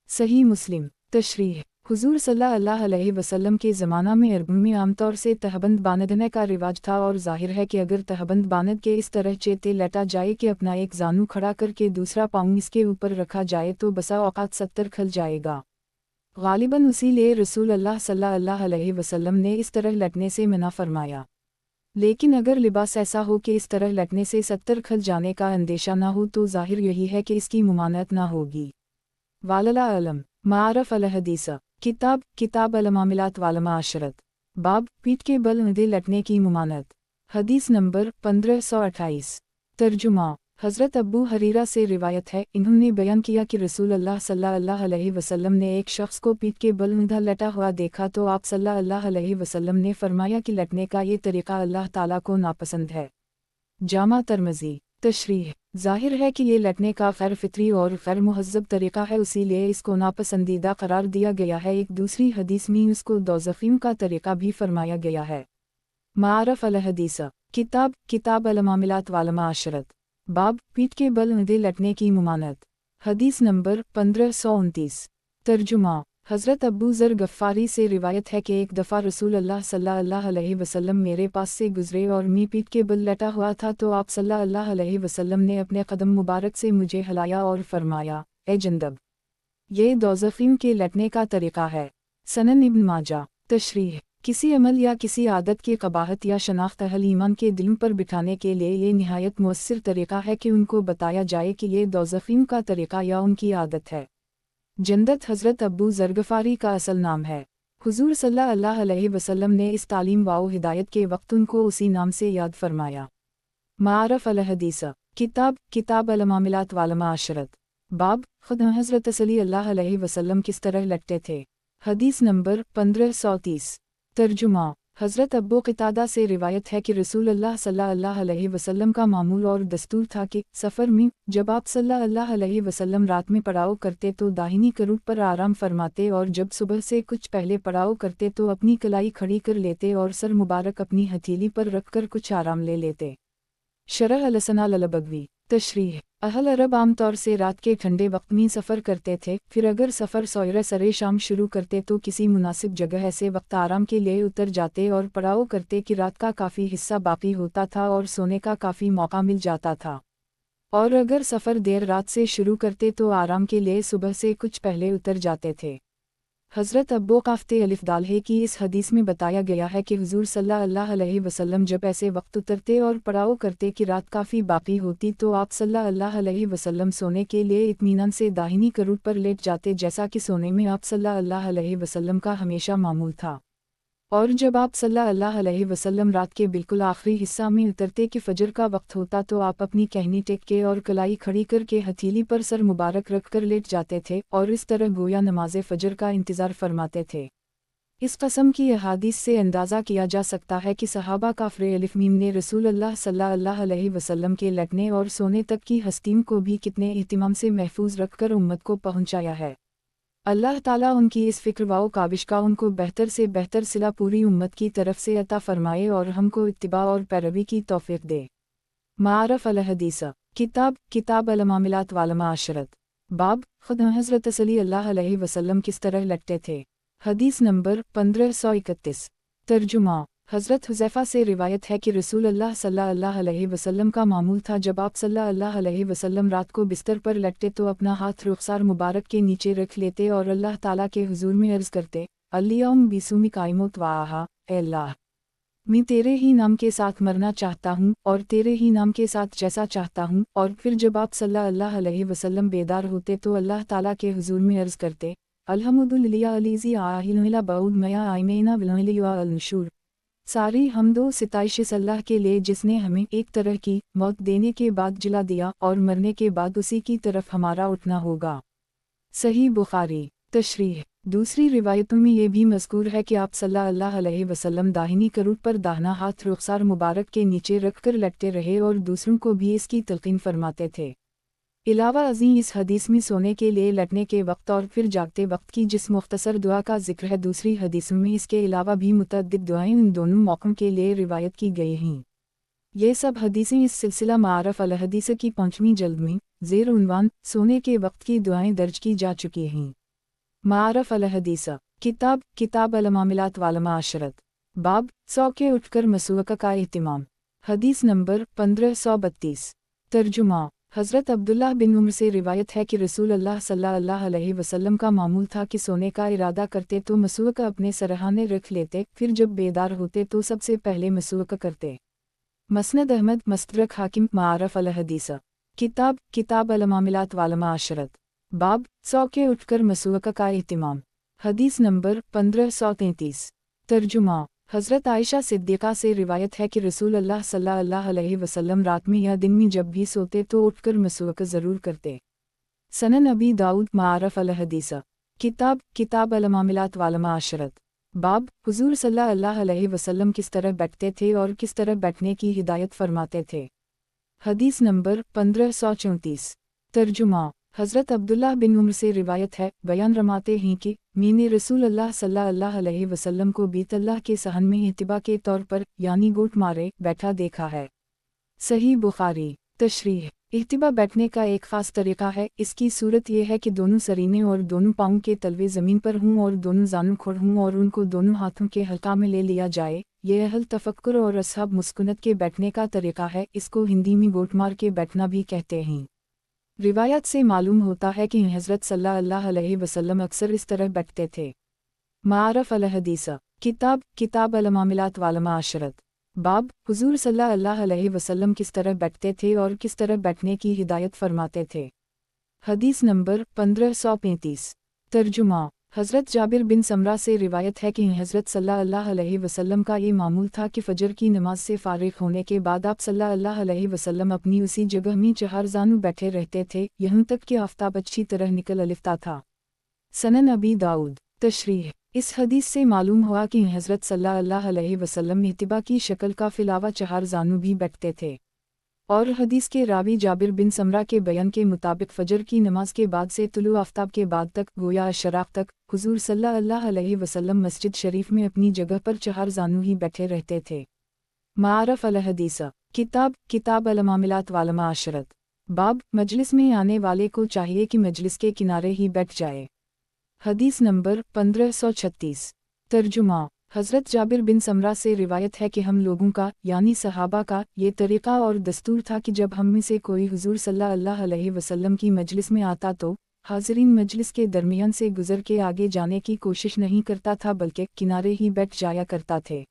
सही मुस्लिम। तशरीह। हुजूर सल्लल्लाहु अलैहि वसल्लम के ज़माना में अरब में आमतौर से तहबंद बांधने का रिवाज था, और जाहिर है कि अगर तहबंद बांध के इस तरह चेते लेटा जाए कि अपना एक जानू खड़ा करके दूसरा पाँव इसके ऊपर रखा जाए तो बसा औकात 70 खल जाएगा। गालिबन उसी लिए रसूल अल्लाह सल्लल्लाहु अलैहि वसल्लम ने इस तरह लटने से मना फरमाया। लेकिन अगर लिबास ऐसा हो कि इस तरह लटने से 70 खल जाने का अंदेशा ना हो तो जाहिर यही है कि इसकी मुमानत ना होगी। वालला अलम। मारफ अल हदीस किताब अल मामिलात वाल माशरत। बाब पीठ के बल अंधे लटने की मुमानत। हदीस नंबर 1528। तर्जुमा। हज़रत अबू हरीरा से रिवायत है, इन्होंने बयान किया कि रसूल अल्लाह सल्लल्लाहु अलैहि वसल्लम ने एक शख्स को पीठ के बल अंधा लटा हुआ देखा तो आप सल्लल्लाहु अलैहि वसल्लम ने फरमाया कि लटने का ये तरीक़ा अल्लाह ताला को नापसंद है। जामा तिर्मिज़ी। तशरीह। जाहिर है कि ये लटने का खैर फितरी और खैर मुहज़्ज़ब तरीक़ा है, इसीलिए इसको नापसंदीदा करार दिया गया है। एक दूसरी हदीस में इसको दोज़खीम का तरीक़ा भी फरमाया गया है। मारफ अल हदीस किताब अल मामिलात वाल माशरत। बाब पीठ के बल अंधे लटने की मुमानत। हदीस नंबर 1529। तर्जुमा। हज़रत अबू ज़र गफ़ारी से रिवायत है कि एक दफ़ा रसूल अल्लाह सल्लल्लाहु अलैहि वसल्लम मेरे पास से गुज़रे और मैं पीठ के बल लटा हुआ था तो आप सल्लल्लाहु अलैहि वसल्लम ने अपने कदम मुबारक से मुझे हिलाया और फरमाया, ए जंदब। ये दोज़खीम के लटने का तरीक़ा है। सनन इब्न माजा। तशरीह। किसी अमल या किसी आदत की क़बाहत या शनाख्त अहल ईमान के दिलों पर बिठाने के लिए ये निहायत मुअस्सिर तरीक़ा है कि उनको बताया जाए कि ये दोज़खीम का तरीक़ा या उनकी आदत है। जंदत हज़रत अबू ज़र गफ़ारी का असल नाम है। हुज़ूर सल्लल्लाहु अलैहि वसल्लम ने इस तालीम व हिदायत के वक्त उनको उसी नाम से याद फरमाया। मारफ अल हदीस किताब अल मामिलात वाल माशरत। बाब खुद हज़रत सल्लल्लाहु अलैहि वसल्लम किस तरह लटते थे। हदीस नंबर 1530। तर्जुमा। हज़रत अबू क़तादा से रिवायत है कि रसूल अल्लाह सल्लल्लाहु अलैहि वसल्लम का मामूल और दस्तूर था कि सफ़र में जब आप सल्लल्लाहु अलैहि वसल्लम रात में पड़ाव करते तो दाहिनी करूब पर आराम फरमाते, और जब सुबह से कुछ पहले पड़ाव करते तो अपनी कलाई खड़ी कर लेते और सर मुबारक अपनी हथेली पर रखकर कुछ आराम ले लेते। शरह अलसना ललबगवी। तशरीह। अहल अरब आमतौर से रात के ठंडे वक्त में सफ़र करते थे, फिर अगर सफ़र सौयरे सरे शाम शुरू करते तो किसी मुनासिब जगह ऐसे वक्त आराम के लिए उतर जाते और पड़ाव करते कि रात का काफ़ी हिस्सा बाकी होता था और सोने का काफ़ी मौका मिल जाता था। और अगर सफ़र देर रात से शुरू करते तो आराम के लिए सुबह से कुछ पहले उतर जाते थे। हज़रत अब्बू काफ़ते अलिफ दाल है कि इस हदीस में बताया गया है कि हुज़ूर सल्लल्लाहु अलैहि वसल्लम जब ऐसे वक्त उतरते और पड़ाव करते कि रात काफ़ी बाकी होती तो आप सल्लल्लाहु अलैहि वसल्लम सोने के लिए इत्मीनान से दाहिनी करूब पर लेट जाते, जैसा कि सोने में आप सल्लल्लाहु अलैहि वसल्लम का हमेशा मामूल था। और जब आप सल्लल्लाहु अलैहि वसल्लम रात के बिल्कुल आखिरी हिस्सा में उतरते कि फजर का वक्त होता तो आप अपनी कहनी टेक के और कलाई खड़ी करके हथेली पर सर मुबारक रख कर लेट जाते थे और इस तरह गोया नमाज फजर का इंतज़ार फरमाते थे। इस कस्म की अहादीस से अंदाज़ा किया जा सकता है कि सहाबा काफ़िर अलिफ मीम ने रसूल अल्लाह सल्लल्लाहु अलैहि वसल्लम के लटने और सोने तक की हस्तीम को भी कितने एहतिमाम से महफूज रखकर उम्मत को पहुँचाया है। अल्लाह ताला उनकी इस फ़िक्र व काविश का उनको बेहतर से बेहतर सिला पूरी उम्मत की तरफ से अता फ़रमाए और हमको इत्तिबा और पैरवी की तौफ़ीक़ दे। मारफ अल हदीस किताब अल मामिलात वाल माशरत। बाब खुद हज़रत सल्लल्लाहु अलैहि वसल्लम किस तरह लटते थे। हदीस नंबर 1531। तर्जुमा। हज़रत हुज़ैफ़ा से रिवायत है कि रसूल अल्लाह सल्लल्लाहु अलैहि वसल्लम का मामूल था जब आप सल्लल्लाहु अलैहि वसल्लम रात को बिस्तर पर लटते तो अपना हाथ रुख़सार मुबारक के नीचे रख लेते और अल्लाह ताला के हुज़ूर में अर्ज़ करते, अल्लियौम बिसूमी काइमुत वाहा, ए अल्लाह, मैं तेरे ही नाम के साथ मरना चाहता हूँ और तेरे ही नाम के साथ जैसा चाहता हूँ। और फिर जब आप सल्लल्लाहु अलैहि वसल्लम बेदार होते तो अल्लाह ताला के हुज़ूर में अर्ज़ करते, अल्हम्दुलिल्लाह अलीज़ी आहिल बाउद मया आइमेना विलमिलिया अलनुशूर। सारी हम्दो सिताइश इस अल्लाह के लिए जिसने हमें एक तरह की मौत देने के बाद जिला दिया और मरने के बाद उसी की तरफ हमारा उठना होगा। सही बुखारी। तशरीह। दूसरी रिवायतों में ये भी मज़कूर है कि आप सल्लल्लाहु अलैहि वसल्लम दाहिनी करूट पर दाहिना हाथ रुखसार मुबारक के नीचे रखकर लटके रहे और दूसरों को भी इसकी तलकीन फरमाते थे। इलावा अज़ीम इस हदीस में सोने के लिए लटने के वक्त और फिर जागते वक्त की जिस मुख्तसर दुआ का जिक्र है, दूसरी हदीसों में इसके अलावा भी मुतअद्दिद दुआएं उन दोनों मौक़ों के लिए रिवायत की गई हैं। ये सब हदीसें इस सिलसिला मारफ अल हदीस की 5वीं जल्द में ज़ेर उन्वान सोने के वक्त की दुआएं दर्ज की जा चुकी हैं। मारफ अल हदीस किताब अल मामिलात वाल माशरत। बाब सौ के उठकर मसूक़ा का एहतिमाम। हदीस नंबर 1532। तर्जुमा। हज़रत अब्दुल्लाह बिन उम्र से रिवायत है कि रसूल अल्लाह सल्लल्लाहु अलैहि वसल्लम का मामूल था कि सोने का इरादा करते तो मसूक़ा अपने सरहाने रख लेते, फिर जब बेदार होते तो सबसे पहले मसूक़ा करते। मसनद अहमद मस्तदरक हाकिम। मारफ अल हदीस किताब अल मामिलात वाल माशरत। बाब सौ के उठकर मसूक़ा का एहतिमाम। हदीस नंबर 1533। तर्जुमा। हज़रत आयशा सिद्दीक़ा से रिवायत है कि रसूल अल्लाह सल्लल्लाहु अलैहि वसल्लम रात में या दिन में जब भी सोते तो उठकर मसूक़ा ज़रूर करते। सनन अबी दाऊद। मारफ अल हदीस किताब अल मामिलात वाल माशरत। बाब हुज़ूर सल्लल्लाहु अलैहि वसल्लम किस तरह बैठते थे और किस तरह बैठने की हिदायत फरमाते थे। हदीस नंबर 1534। तर्जुमा। हज़रत अब्दुल्लाह बिन उम्र से रिवायत है, बयान रमाते हैं कि मैंने रसूल अल्लाह सल्लल्लाहु अलैहि वसल्लम को बीत अल्लाह के सहन में इत्तिबा के तौर पर यानी गोट मारे बैठा देखा है। सही बुखारी। तशरीह। इत्तिबा बैठने का एक ख़ास तरीक़ा है। इसकी सूरत यह है कि दोनों सरीने और दोनों पाँव के तलवे ज़मीन पर हों और दोनों जानू खुड़ हों और उनको दोनों हाथों के हल्का में ले लिया जाए। यह अहल तफक्कुर और असहाब मुस्कुनत के बैठने का तरीक़ा है। इसको हिंदी में गोट मार के बैठना भी कहते हैं। रिवायत से मालूम होता है कि हज़रत सल्लल्लाहु अलैहि वसल्लम अक्सर इस तरह बैठते थे। मारफ अल हदीस किताब अल मामिलात वाल माशरत। बाब हुज़ूर सल्लल्लाहु अलैहि वसल्लम किस तरह बैठते थे और किस तरह बैठने की हिदायत फरमाते थे। हदीस नंबर 1535। तर्जुमा। हज़रत जाबिर बिन समरा से रिवायत है कि हज़रत सल्लल्लाहु अलैहि वसल्लम का ये मामूल था कि फ़जर की नमाज से फ़ारिग़ होने के बाद आप सल्लल्लाहु अलैहि वसल्लम अपनी उसी जगह में चहारज़ानू बैठे रहते थे, यहाँ तक कि आफ़ताब अच्छी तरह निकल लिपता था। सनन अबी दाऊद। तशरीह। इस हदीस से मालूम हुआ कि हज़रत सल्लल्लाहु अलैहि वसल्लम इत्तिबा की शक्ल का फ़िलावा चहारज़ानू भी बैठते थे। और हदीस के रावी जाबिर बिन समरा के बयान के मुताबिक फ़जर की नमाज के बाद से तुलू आफ्ताब के बाद तक गोया अशराक़ तक हुज़ूर सल्लल्लाहु अलैहि वसल्लम मस्जिद शरीफ में अपनी जगह पर चहारज़ानू ही बैठे रहते थे। मारफ अल हदीस किताब अल मामिलात वाल माशरत। बाब मजलिस में आने वाले को चाहिए कि मजलिस के किनारे ही बैठ जाए। हदीस नंबर 1536। तर्जुमा। हज़रत जाबिर बिन समरा से रिवायत है कि हम लोगों का यानी सहाबा का ये तरीक़ा और दस्तूर था कि जब हम में से कोई हुज़ूर सल्लल्लाहु अलैहि वसल्लम की मजलिस में आता तो हाज़रीन मजलिस के दरमियान से गुज़र के आगे जाने की कोशिश नहीं करता था, बल्कि किनारे ही बैठ जाया करता थे।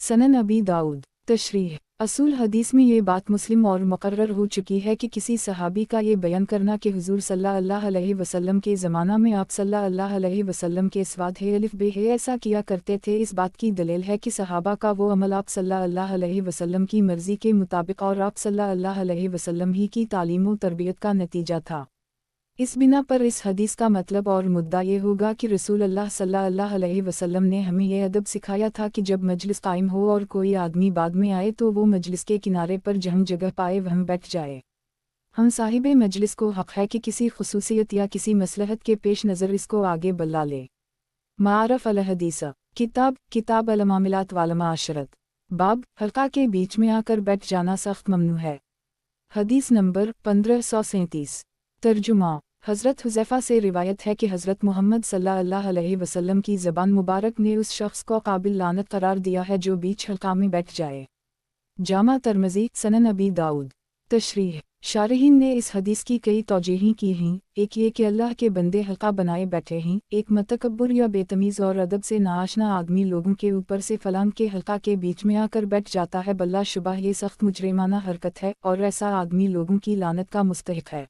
सनन अबी दाऊद। तशरीह। असूल हदीस में ये बात मुस्लिम और मुकर्रर हो चुकी है कि किसी सहाबी का ये बयान करना कि हुज़ूर सल्लल्लाहु अलैहि वसल्लम के ज़माना में आप सल्लल्लाहु अलैहि वसल्लम के स्वाद है अलिफ बे है ऐसा किया करते थे, इस बात की दलील है कि सहाबा का वो अमल आप सल्लल्लाहु अलैहि वसल्लम की मर्ज़ी के मुताबिक और आप सल्लल्लाहु अलैहि वसल्लम ही की तालीम व तरबियत का नतीजा था। इस बिना पर इस हदीस का मतलब और मुद्दा ये होगा कि रसूल अल्लाह सल्लल्लाहु अलैहि वसल्लम ने हमें यह अदब सिखाया था कि जब मजलिस कायम हो और कोई आदमी बाद में आए तो वो मजलिस के किनारे पर जहाँ जगह पाए वहाँ बैठ जाए। हम साहिबे मजलिस को हक़ है कि किसी खुसूसियत या किसी मसलहत के पेश नज़र इसको आगे बढ़ा ले। मारफ अल हदीस किताब अल मामिलात वाल माशरत। बाब हल्का के बीच में आकर बैठ जाना सख्त ममनू है। हदीस नंबर 1537। तर्जुमा। हज़रत हुज़ैफ़ा से रिवायत है कि हज़रत मोहम्मद सल्लल्लाहु अलैहि वसल्लम की ज़बान मुबारक ने उस शख्स को काबिल लानत करार दिया है जो बीच हल्का में बैठ जाए। जामा तिर्मिज़ी। सनन अबी दाऊद। तशरीह। शारहीन ने इस हदीस की कई तौजीहें की हैं। एक ये कि अल्लाह के बंदे हल्का बनाए बैठे हैं, एक मतकब्बर या बेतमीज़ और अदब से नाआशना आदमी लोगों के ऊपर से फलां के हल्का के बीच में आकर बैठ जाता है, बल्ला शुबा ये सख्त मुजरिमाना हरकत है और ऐसा आदमी लोगों की लानत का मुस्तहिक है।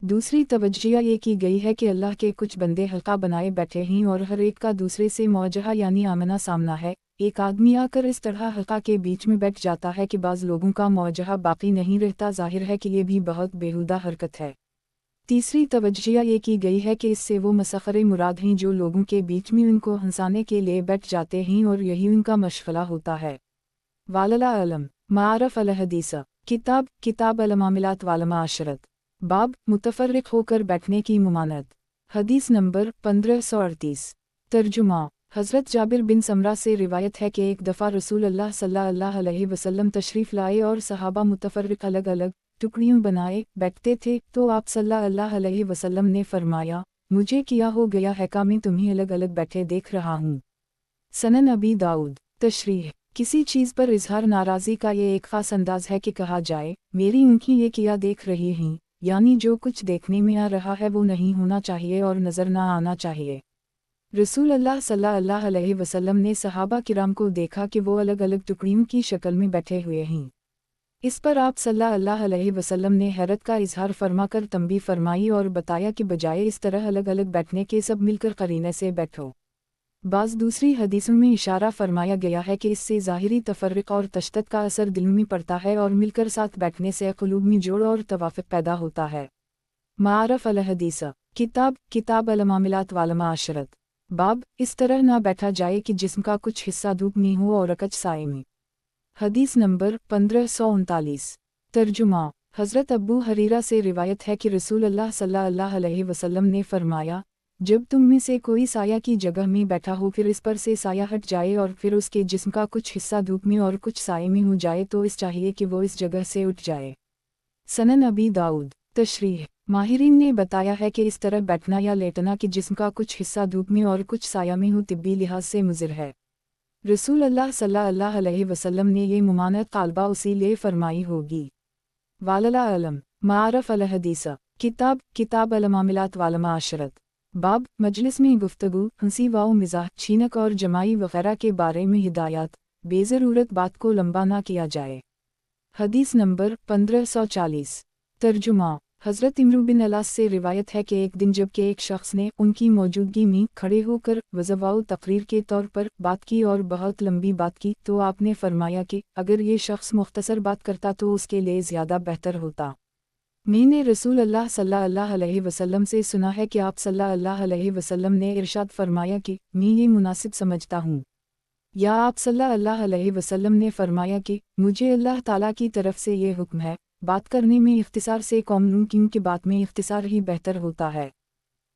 दूसरी तवज्जो ये की गई है कि अल्लाह के कुछ बंदे हल्का बनाए बैठे हैं और हर एक का दूसरे से मौजहा यानी आमना सामना है। एक आदमी आकर इस तरह हल्का के बीच में बैठ जाता है कि बाज़ लोगों का मौजहा बाकी नहीं रहता। ज़ाहिर है कि ये भी बहुत बेहुदा हरकत है। तीसरी तवज्जिया ये की गई है कि इससे वो मसखरे मुराद हैं जो लोगों के बीच में उनको हंसाने के लिए बैठ जाते हैं और यही उनका मशगला होता है। वालला अलम मारफ अल हदीसा किताब किताब अल मामिलात वाल माशरत बाब मुतफर्रिक होकर बैठने की मुमानत। हदीस नंबर 1538। तर्जुमा हज़रत जाबिर बिन समरा से रिवायत है कि एक दफ़ा रसूल अल्लाह सल्लल्लाहु अलैहि वसल्लम तशरीफ़ लाए और सहाबा मुतफर्रिक अलग अलग टुकड़ियों बनाए बैठते थे तो आप सल्लल्लाहु अलैहि वसल्लम ने फरमाया, मुझे क्या हो गया है का मैं तुम्हें अलग अलग बैठे देख रहा हूँ। सनन अबी दाऊद। तशरीह किसी चीज़ पर इजहार नाराज़ी का ये एक ख़ास अंदाज है कि कहा जाए, मेरी आँखें ये क्या देख रही हैं, यानी जो कुछ देखने में आ रहा है वो नहीं होना चाहिए और नज़र ना आना चाहिए। रसूल अल्लाह सल्लल्लाहु अलैहि वसल्लम ने सहाबा किराम को देखा कि वो अलग अलग टुकड़ियों की शक्ल में बैठे हुए हैं। इस पर आप सल्लल्लाहु अलैहि वसल्लम ने हैरत का इजहार फरमाकर तंबीह फरमाई और बताया कि बजाय इस तरह अलग अलग बैठने के सब मिलकर करीने से बैठो। बाज़ दूसरी हदीसों में इशारा फरमाया गया है कि इससे ज़ाहिरी तफर्रिक और तशद्दुद का असर दिल में पड़ता है और मिलकर साथ बैठने से क़ुलूब में जोड़ और तवाफ़ुक़ पैदा होता है। मारफ अल हदीसा किताब किताब अल मामिलात वाल माशरत बाब इस तरह ना बैठा जाए कि जिस्म का कुछ हिस्सा धूप में हो और कुछ साए में। हदीस नंबर 1539। तर्जुमा हज़रत अब्बू हरीरा से रिवायत है कि रसूल अल्लाह सल्लल्लाहु अलैहि वसल्लम ने फरमाया, जब तुम में से कोई साया की जगह में बैठा हो फिर इस पर से साया हट जाए और फिर उसके जिस्म का कुछ हिस्सा धूप में और कुछ साए में हो जाए तो इस चाहिए कि वो इस जगह से उठ जाए। सनन अबी दाऊद। तशरीह माहिरीन ने बताया है कि इस तरह बैठना या लेटना कि जिस्म का कुछ हिस्सा धूप में और कुछ साया में हो तिब्बी लिहाज से मुज़िर है। रसूल अल्लाह सल्लल्लाहु अलैहि वसल्लम ने ये मुमानत तालबा उसी ले फरमाई होगी। वालला अलम मारफ अल हदीसा किताब किताब अल मामिलात वाल माशरत बाब मजलिस में गुफ्तगू हंसी व मिज़ाह छीनक और जमाई वगैरह के बारे में हिदायत, बेज़रूरत बात को लंबा ना किया जाए। हदीस नंबर 1540। तर्जुमा हज़रत इमरू बिन अलास से रिवायत है कि एक दिन जबकि एक शख्स ने उनकी मौजूदगी में खड़े होकर वज़वाउ तकरीर के तौर पर बात की और बहुत लंबी बात की तो आपने फरमाया कि अगर ये शख्स मुख्तसर बात करता तो उसके लिए ज़्यादा बेहतर होता। मैंने रसूल अल्लाह सल्लल्लाहु अलैहि वसल्लम से सुना है कि आप सल्लल्लाहु अलैहि वसल्लम ने इरशाद फरमाया कि मैं ये मुनासिब समझता हूँ। या आप सल्लल्लाहु अलैहि वसल्लम ने फरमाया कि मुझे अल्लाह ताला की तरफ से ये हुक्म है, बात करने में इख्तिसार से कम लूँ क्योंकि बात में इख्तिसार ही बेहतर होता है।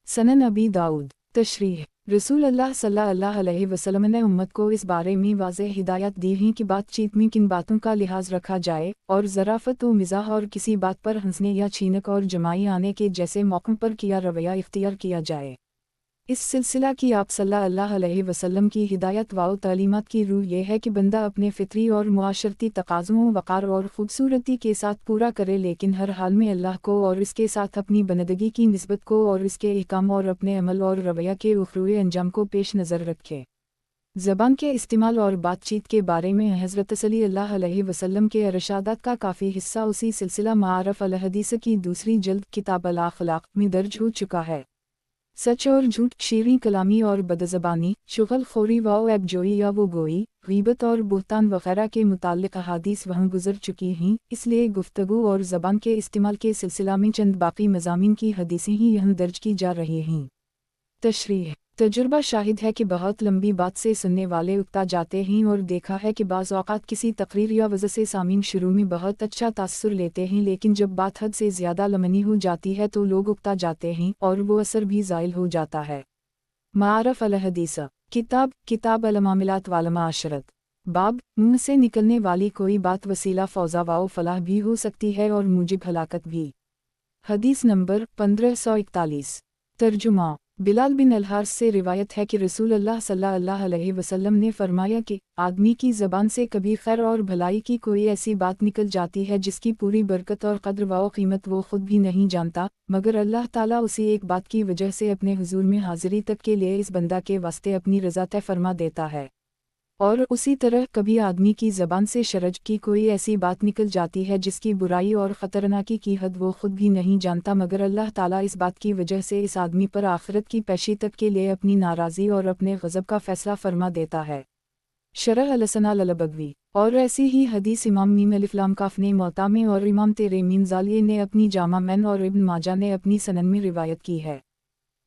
सनन अबी दाऊद। तशरीह रसूल अल्लाह सल्लल्लाहु अलैहि वसल्लम ने उम्मत को इस बारे में वाज़ेह हिदायत दी है कि बातचीत में किन बातों का लिहाज रखा जाए और ज़राफ़त व मिज़ाह और किसी बात पर हंसने या छीनक और जमाई आने के जैसे मौक़ों पर किया रवैया इख्तियार किया जाए। इस सिलसिला की आप सल्लल्लाहु अलैहि वसल्लम की हिदायत व तालीमात की रूह ये है कि बंदा अपने फ़ितरी और मुआशरती तकाज़ों वक़ार और ख़ूबसूरती के साथ पूरा करे लेकिन हर हाल में अल्लाह को और इसके साथ अपनी बंदगी की निस्बत को और इसके अहकाम और अपने अमल और रवैया के उख़रवी अंजाम को पेश नज़र रखे। ज़बान के इस्तेमाल और बातचीत के बारे में हज़रत सल्लल्लाहु अलैहि वसल्लम के इरशादात का काफ़ी हिस्सा उसी सिलसिला मारफ अल हदीस की दूसरी जल्द किताब अल अख़लाक़ में दर्ज हो चुका है। सच और झूठ, शीरी कलामी और बदज़बानी, शुगल खोरी व ऐबजोई या वो गोई, ग़ीबत और बुहतान वग़ैरह के मुताल्लिक़ अहादीस वहाँ गुज़र चुकी हैं, इसलिए गुफ्तगू और ज़बान के इस्तेमाल के सिलसिला में चंद बाकी मज़ामीन की हदीसें ही यहाँ दर्ज की जा रही हैं। तशरीह तजुर्बा शाहिद है कि बहुत लंबी बात से सुनने वाले उकता जाते हैं और देखा है कि बाज़ औक़ात किसी तकरीर या वज़ह से सामीन शुरू में बहुत अच्छा तासुर लेते हैं लेकिन जब बात हद से ज़्यादा लमनी हो जाती है तो लोग उकता जाते हैं और वो असर भी ज़ाइल हो जाता है। मारफ अल हदीसा किताब किताब अल मामिलात वाल माशरत बाब मुँह से निकलने वाली कोई बात वसीला फ़ौज़ा व फ़लाह भी हो सकती है और मूजिब हलाकत भी। हदीस नंबर 1541। तर्जुमा बिलाल बिन अलहार से रिवायत है कि रसूल अल्लाह सल्लल्लाहु अलैहि वसल्लम ने फरमाया कि आदमी की ज़बान से कभी खैर और भलाई की कोई ऐसी बात निकल जाती है जिसकी पूरी बरकत और कद्र व क़ीमत वो ख़ुद भी नहीं जानता, मगर अल्लाह ताला उसी एक बात की वजह से अपने हुजूर में हाज़िरी तक के लिए इस बंदा के वास्ते अपनी रज़ा तय फरमा देता है। और उसी तरह कभी आदमी की ज़बान से शरज की कोई ऐसी बात निकल जाती है जिसकी बुराई और ख़तरनाकी की हद वो ख़ुद भी नहीं जानता, मगर अल्लाह ताला इस बात की वजह से इस आदमी पर आखिरत की पेशी तक के लिए अपनी नाराज़ी और अपने ग़ज़ब का फ़ैसला फ़रमा देता है। शरह अल-सना अल-बगवी। اور ऐसी ही हदीस इमाम मीम अलिफ लाम काफ ने मोता में और इमाम तिरमिज़ी ज़ालिये ने अपनी जामा मैन और इब्न माजा ने अपनी सनन में रिवायत की है।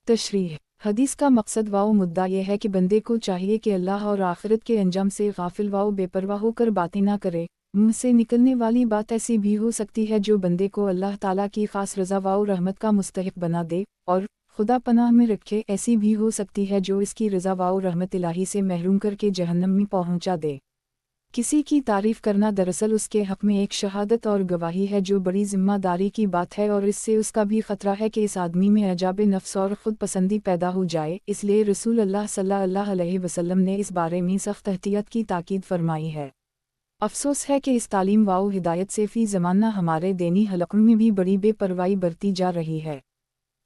तशरीह हदीस का मकसद व मुद्दा यह है कि बंदे को चाहिए कि अल्लाह और आखिरत के अंजाम से गाफिल व बेपरवाह होकर बातें ना करे। मुँह से निकलने वाली बात ऐसी भी हो सकती है जो बंदे को अल्लाह ताला की ख़ास रज़ा व रहमत का मुस्तहिक़ बना दे, और खुदा पनाह में रखे ऐसी भी हो सकती है जो इसकी रज़ा व रहमत इलाही से महरूम करके जहन्नम में पहुँचा दे। किसी की तारीफ़ करना दरअसल उसके हक़ में एक शहादत और गवाही है जो बड़ी ज़िम्मेदारी की बात है, और इससे उसका भी ख़तरा है कि इस आदमी में अजाब नफ्स और ख़ुद पसंदी पैदा हो जाए। इसलिए रसूल अल्लाह सल्लल्लाहु अलैहि वसल्लम ने इस बारे में सख्त एहतियात की ताकीद फरमाई है। अफसोस है कि इस तालीम व हिदायत से फ़ी ज़माना हमारे दीनी हलक़ों में भी बड़ी बेपरवाही बरती जा रही है।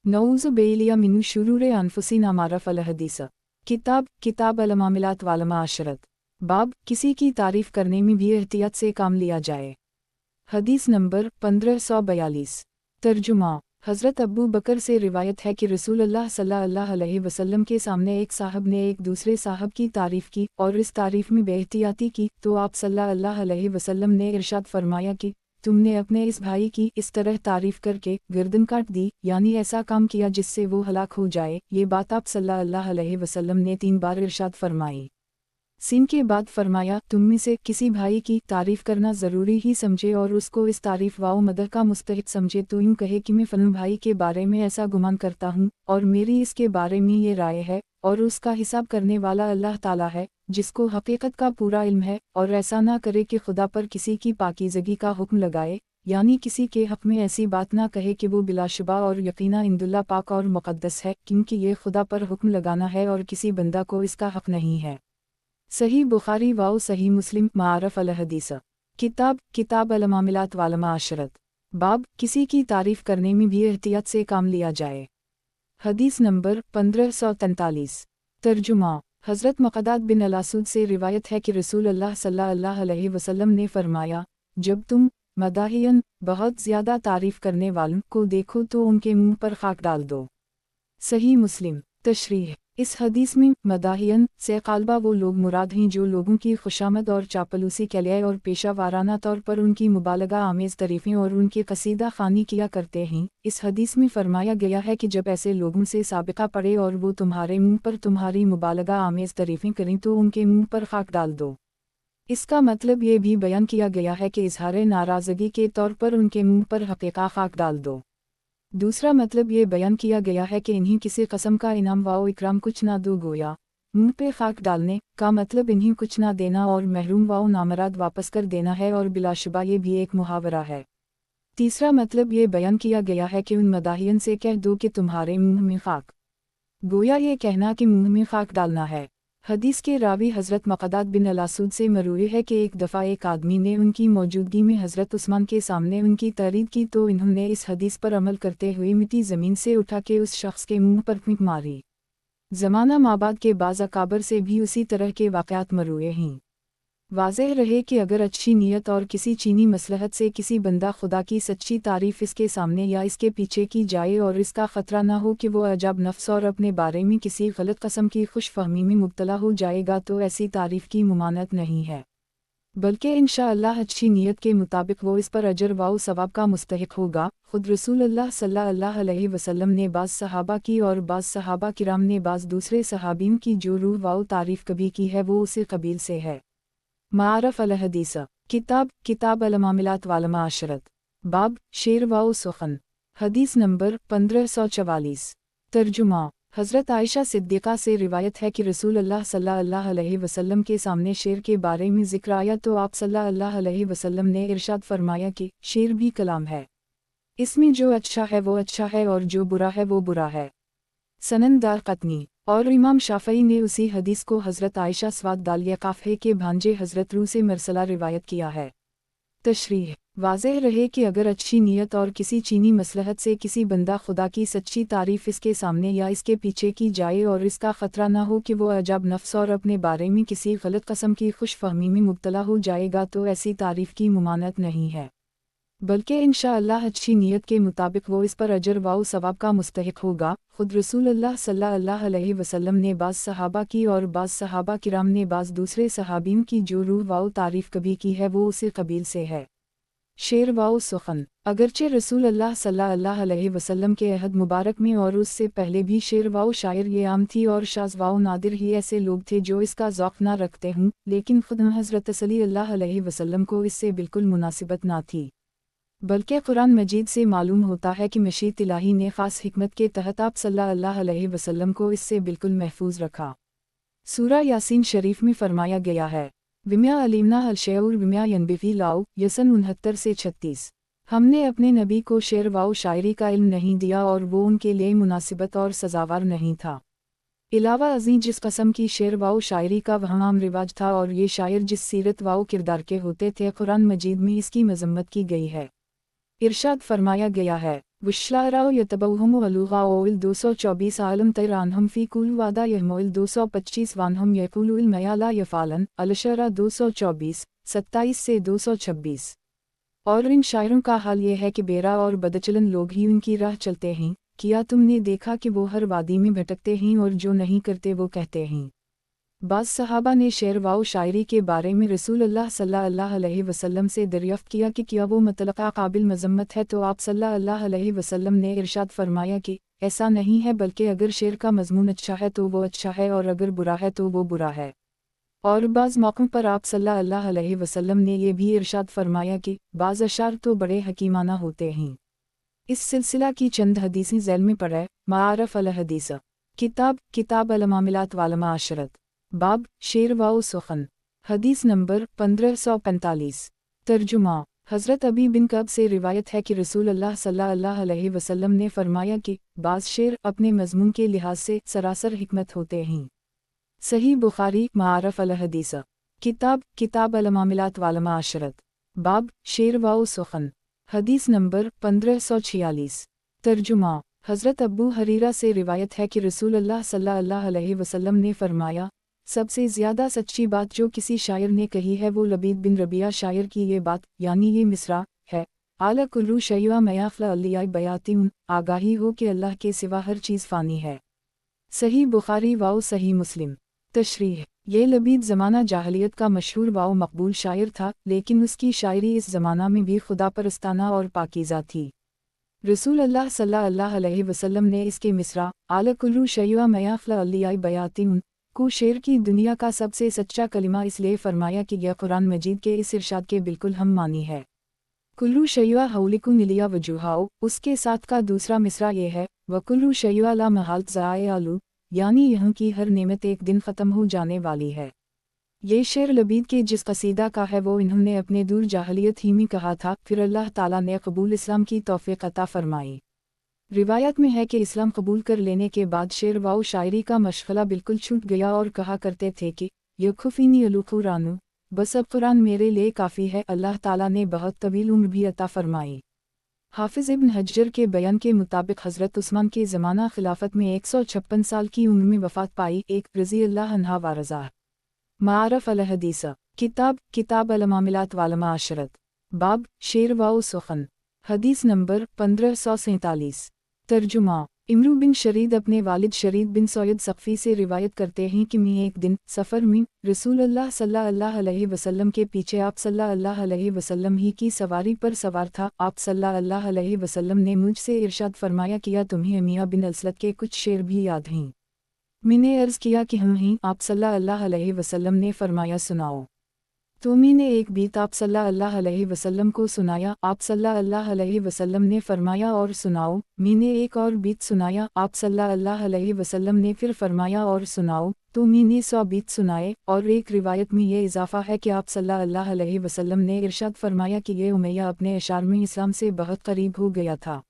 नऊज़ु बिल्लाहि मिन शुरूरि अनफुसिना मारफ़ अल हदीस। किताब अल मामिलात वल मआशरत। बाब किसी की तारीफ़ करने में भी एहतियात से काम लिया जाए। हदीस नंबर 1542। तर्जुमा हज़रत अबू बकर से रिवायत है कि रसूलुल्लाह सल्लल्लाहु अलैहि वसल्लम के सामने एक साहब ने एक दूसरे साहब की तारीफ़ की और इस तारीफ़ में बेहतियाती की, तो आप सल्लल्लाहु अलैहि वसल्लम ने इरशाद फरमाया कि तुमने अपने इस भाई की इस तरह तारीफ़ करके गर्दन काट दी, यानी ऐसा काम किया जिससे वो हलाक हो जाए। ये बात आप सल्लल्लाहु अलैहि वसल्लम ने 3 बार इरशाद फरमाई। सीन के बाद फरमाया, तुम में से किसी भाई की तारीफ़ करना ज़रूरी ही समझे और उसको इस तारीफ़ व मदह का मुस्तहिक़ समझे तो यूँ कहे कि मैं फ़लन भाई के बारे में ऐसा गुमान करता हूँ और मेरी इसके बारे में ये राय है, और उसका हिसाब करने वाला अल्लाह ताला है जिसको हकीकत का पूरा इल्म है। और ऐसा ना करे कि खुदा पर किसी की पाकीज़गी का हुक्म लगाए, यानी किसी के हक़ में ऐसी बात ना कहे कि वो बिलाशुबा और यकीना इंदुल्ला पाक और मुक़द्दस है, क्योंकि ये खुदा पर हुक्म लगाना है और किसी बंदा को इसका हक़ नहीं है। सही बुखारी व सही मुस्लिम। मारफ़ अल हदीस। किताब अल मामिलात वल मआशरत। बाब किसी की तारीफ़ करने में भी एहतियात से काम लिया जाए। हदीस नंबर 1543। तर्जुमा हज़रत मक़दाद बिन अल-असूद से रिवायत है कि रसूलुल्लाह सल्लल्लाहु अलैहि वसल्लम ने फरमाया, जब तुम मदाहियन बहुत ज़्यादा तारीफ़ करने वालों को देखो तो उनके मुँह पर खाक डाल दो। सही मुस्लिम। तशरीह इस हदीस में मदाहियन से क़ालबा वो लोग मुराद हैं जो लोगों की खुशामद और चापलूसी के लिए और पेशा वाराना तौर पर उनकी मुबालगा आमेज़ तारीफ़ें और उनकी कसीदा ख़ानी किया करते हैं। इस हदीस में फरमाया गया है कि जब ऐसे लोगों से साबिक़ा पड़े और वो तुम्हारे मुँह पर तुम्हारी मुबालगा आमेज़ तारीफ़ें करें तो उनके मुँह पर खाक डाल दो। इसका मतलब ये भी बयान किया गया है कि इज़हार नाराज़गी के तौर पर उनके मुँह पर हक़ीक़ा खाक डाल दो। दूसरा मतलब ये बयान किया गया है कि इन्हीं किसी कस्म का इनाम व इकराम कुछ ना दो, गोया मुँह पे खाक डालने का मतलब इन्हीं कुछ ना देना और महरूम व नामराद वापस कर देना है, और बिलाशुबा ये भी एक मुहावरा है। तीसरा मतलब ये बयान किया गया है कि उन मदाहियन से कह दो कि तुम्हारे मुँह में खाक, गोया ये कहना कि मुँह में खाक डालना है। हदीस के रावी हज़रत मक़दाद बिन अल-असूद से मरूई है कि एक दफ़ा एक आदमी ने उनकी मौजूदगी में हज़रत उस्मान के सामने उनकी तारीफ़ की, तो इन्होंने इस हदीस पर अमल करते हुए मिट्टी ज़मीन से उठा के उस शख्स के मुँह पर फींक मारी। ज़माना माबाद के बाज़ अकाबर से भी उसी तरह के वाक़यात मरूए हैं। वाज़ेह रहे कि अगर अच्छी नीयत और किसी चीनी मसलहत से किसी बंदा खुदा की सच्ची तारीफ़ इसके सामने या इसके पीछे की जाए और इसका ख़तरा ना हो कि वो अजाब नफ्स और अपने बारे में किसी गलत कस्म की खुशफहमी में मुब्तला हो जाएगा, तो ऐसी तारीफ़ की मुमानत नहीं है, बल्कि इंशाअल्लाह अच्छी नीयत के मुताबिक वो इस पर अजर व सवाब का मुस्तहिक़ होगा। खुद रसूलुल्लाह सल्लल्लाहु अलैहि वसल्लम ने बाज़ सहाबा की और बाज़ सहाबा किराम ने बाज़ दूसरे सहाबीन की जो रूह व तारीफ़ कभी की है वो उसी कबील से है। मारफ़ अल हदीस। किताब अल मामिलात वल मआशरत। बाब शेर व सुखन। हदीस नंबर 1544। तर्जुमा हज़रत आयशा सिद्दीक़ा से रिवायत है कि रसूलुल्लाह सल्लल्लाहु अलैहि वसल्लम के सामने शेर के बारे में ज़िक्र आया तो आप सल्लल्लाहु अलैहि वसल्लम ने इरशाद फरमाया कि शेर भी कलाम है, इसमें जो अच्छा है वो अच्छा है और जो बुरा है वो बुरा है। सनन दारक़ुतनी। और इमाम शाफ़ई ने उसी हदीस को हज़रत आयशा स्वाद दालिया काफ़े के भांजे हज़रत रू से मरसला रिवायत किया है। तशरीह वाज़ेह रहे कि अगर अच्छी नीयत और किसी चीनी मसलहत से किसी बंदा खुदा की सच्ची तारीफ़ इसके सामने या इसके पीछे की जाए और इसका ख़तरा ना हो कि वो अजाब नफ्स और अपने बारे में किसी गलत कस्म की खुशफहमी में मुब्तला हो जाएगा, तो ऐसी तारीफ़ की मुमानत नहीं है। बल्कि इंशाअल्लाह अच्छी नीयत के मुताबिक वो इस पर अजर व सवाब का मुस्तहिक होगा। खुद रसूलुल्लाह सल्लल्लाहु अलैहि वसल्लम ने बाज़ सहाबा की और बाज़ सहाबा किराम ने बाज़ दूसरे सहाबीन की जो रूह व तारीफ़ कभी की है वो उसी कबील से है। शेर व सुखन। अगरचे रसूलुल्लाह सल्लल्लाहु अलैहि वसल्लम के अहद मुबारक में और उससे पहले भी शेर व शायर ये आम थी और शाज़ व नादिर ही ऐसे लोग थे जो इसका ज़ौक़ ना रखते हों, लेकिन खुद हज़रत सल्लल्लाहु अलैहि वसल्लम को इससे बिल्कुल मुनासिबत ना थी। बल्कि कुरान मजीद से मालूम होता है कि मशीत इलाही ने ख़ास हिकमत के तहत आप सल्लल्लाहु अलैहि वसल्लम को इससे बिल्कुल महफूज रखा। सूरा यासीन शरीफ में फरमाया गया है, विम्या अलीमना अलशेउर विम्या यनबिफी लाओ यसन 69 से 36। हमने अपने नबी को शेर व शायरी का इल्म नहीं दिया और वो उनके लिए मुनासिबत और सजावार नहीं था। इलावा अज़ीं जिस कस्म की शेर व शायरी का वहाँ आम रिवाज था और ये शायर जिस सीरत व किरदार के होते थे, कुरान मजीद में इसकी मजम्मत की गई है। इरशाद फरमाया गया है, वुश्लाराओ यतबहुम अलुगा ओइल 224 आलम तैरानहम फ़ी कुल वादा यहमोइल 225 वानहम यकुल मयाला यफ़ालन अलशरा 224, 27 से 226। और इन शायरों का हाल ये है कि बेरा और बदचलन लोग ही उनकी राह चलते हैं, किया तुमने देखा कि वो हर वादी में भटकते हैं और जो नहीं करते वो कहते हैं। बाज़ सहाबा ने शेर व शायरी के बारे में रसूलुल्लाह सल्लल्लाहु अलैहि वसल्लम से दरियाफ़्त किया कि क्या वो मतलक़ा काबिल मज़म्मत है, तो आप सल्लल्लाहु अलैहि वसल्लम ने इरशाद फरमाया कि ऐसा नहीं है, बल्कि अगर शेर का मज़मून अच्छा है तो वो अच्छा है और अगर बुरा है तो वो बुरा है। और बाज़ मौक़ों पर आप सल्लल्लाहु अलैहि वसल्लम ने ये भी इरशाद फरमाया कि बाज़ अशार तो बड़े हकीमाना होते हैं। इस सिलसिला की चंद हदीसें ज़ैल में पढ़े। मारफ़ अल हदीस। किताब अल मामिलात वाल माशरत। बाब शेर व सुखन। हदीस नंबर 1545। तर्जुमा। हज़रत अबी बिन कब से रिवायत है कि रसूलुल्लाह सल्लल्लाहु अलैहि वसल्लम ने फरमाया कि बाज़ शेर अपने मज़मून के लिहाज से सरासर हिकमत होते हैं। सही बुखारी। मारफ़ अल हदीस। किताब अल मामिलात वाल माशरत। बाब शेर व सुखन। हदीस नंबर 1546। तर्जुमा। हज़रत अबू हरीरा से रिवायत है कि रसूलुल्लाह सल्लल्लाहु अलैहि वसल्लम ने फरमाया, सबसे ज़्यादा सच्ची बात जो किसी शायर ने कही है वो लबीद बिन रबिया शायर की ये बात, यानी ये मिसरा है, आला कुल्लु शैया मयाफ़ला अल्लिया बयातिउन, आगाही हो कि अल्लाह के सिवा हर चीज़ फ़ानी है। सही बुखारी व सही मुस्लिम। तशरीह। ये लबीद ज़माना जाहलियत का मशहूर व मकबूल शायर था, लेकिन उसकी शायरी इस ज़माना में भी खुदा परस्ताना और पाकीज़ा थी। रसूलुल्लाह सल्लल्लाहु अलैहि वसल्लम ने इसके मिसरा आला कुल्लु शैया मयाफ़ला अल्लिया बयातिउन को शेर की दुनिया का सबसे सच्चा कलिमा इसलिए फरमाया कि यह कुरान मजीद के इस इरशाद के बिल्कुल हम मानी है। कुल्लू शैया हौलिकु निलिया वजूहाओ। उसके साथ का दूसरा मिसरा ये है, व कुल्लू शैया ला महालत ज़ाए आलू, यानी यहाँ की हर नेमत एक दिन ख़त्म हो जाने वाली है। ये शेर लबीद के जिस कसीदा का है वो इन्होंने अपने दूर जाहलियत ही में कहा था, फिर अल्लाह ताला ने कबूल इस्लाम की तौफ़ीक़ अता फरमाई। रिवायत में है कि इस्लाम कबूल कर लेने के बाद शेर व शायरी का मशग़ला बिल्कुल छूट गया और कहा करते थे कि यखुफ़ीनी अलुकुरानु, बस अब कुरान मेरे लिए काफ़ी है। अल्लाह ताला ने बहुत तवील उम्र भी अता फरमाई। हाफिज़ इब्न हज्जर के बयान के मुताबिक हज़रत उस्मान के ज़माना खिलाफत में 156 साल की उम्र में वफ़ात पाई। एक रज़ी अल्लाह अन्हा व रज़ा। मारफ़ अल हदीस। किताब अल मामिलात वाल माशरत। बाब शेर व सुखन। हदीस नंबर 1547। तर्जुमा। इमरू बिन शरीद अपने वालिद शरीद बिन सैयद सक़फ़ी से रिवायत करते हैं कि मैं एक दिन सफ़र में रसूलुल्लाह सल्लल्लाहु अलैहि वसल्लम के पीछे आप सल्लल्लाहु अलैहि वसल्लम ही की सवारी पर सवार था। आप सल्लल्लाहु अलैहि वसल्लम ने मुझसे इरशाद फरमाया, किया तुम्हें मियाँ बिन असलत के कुछ शेर भी याद हैं? मैंने अर्ज़ किया कि हम हैं। आप सल्लल्लाहु अलैहि वसल्लम ने फरमाया, सुनाओ। तो मैंने एक बीत आप सल्लल्लाहु अलैहि वसल्लम को सुनाया। आप सल्लल्लाहु अलैहि वसल्लम ने फरमाया, और सुनाओ। मैंने एक और बीत सुनाया। आप सल्लल्लाहु अलैहि वसल्लम ने फिर फरमाया, और सुनाओ। तो मैंने 100 बीत सुनाए। और एक रिवायत में ये इजाफ़ा है कि आप सल्लल्लाहु अलैहि वसल्लम ने इरशाद फरमाया कि ये उमैया अपने अशार में इस्लाम से बहुत करीब हो गया था।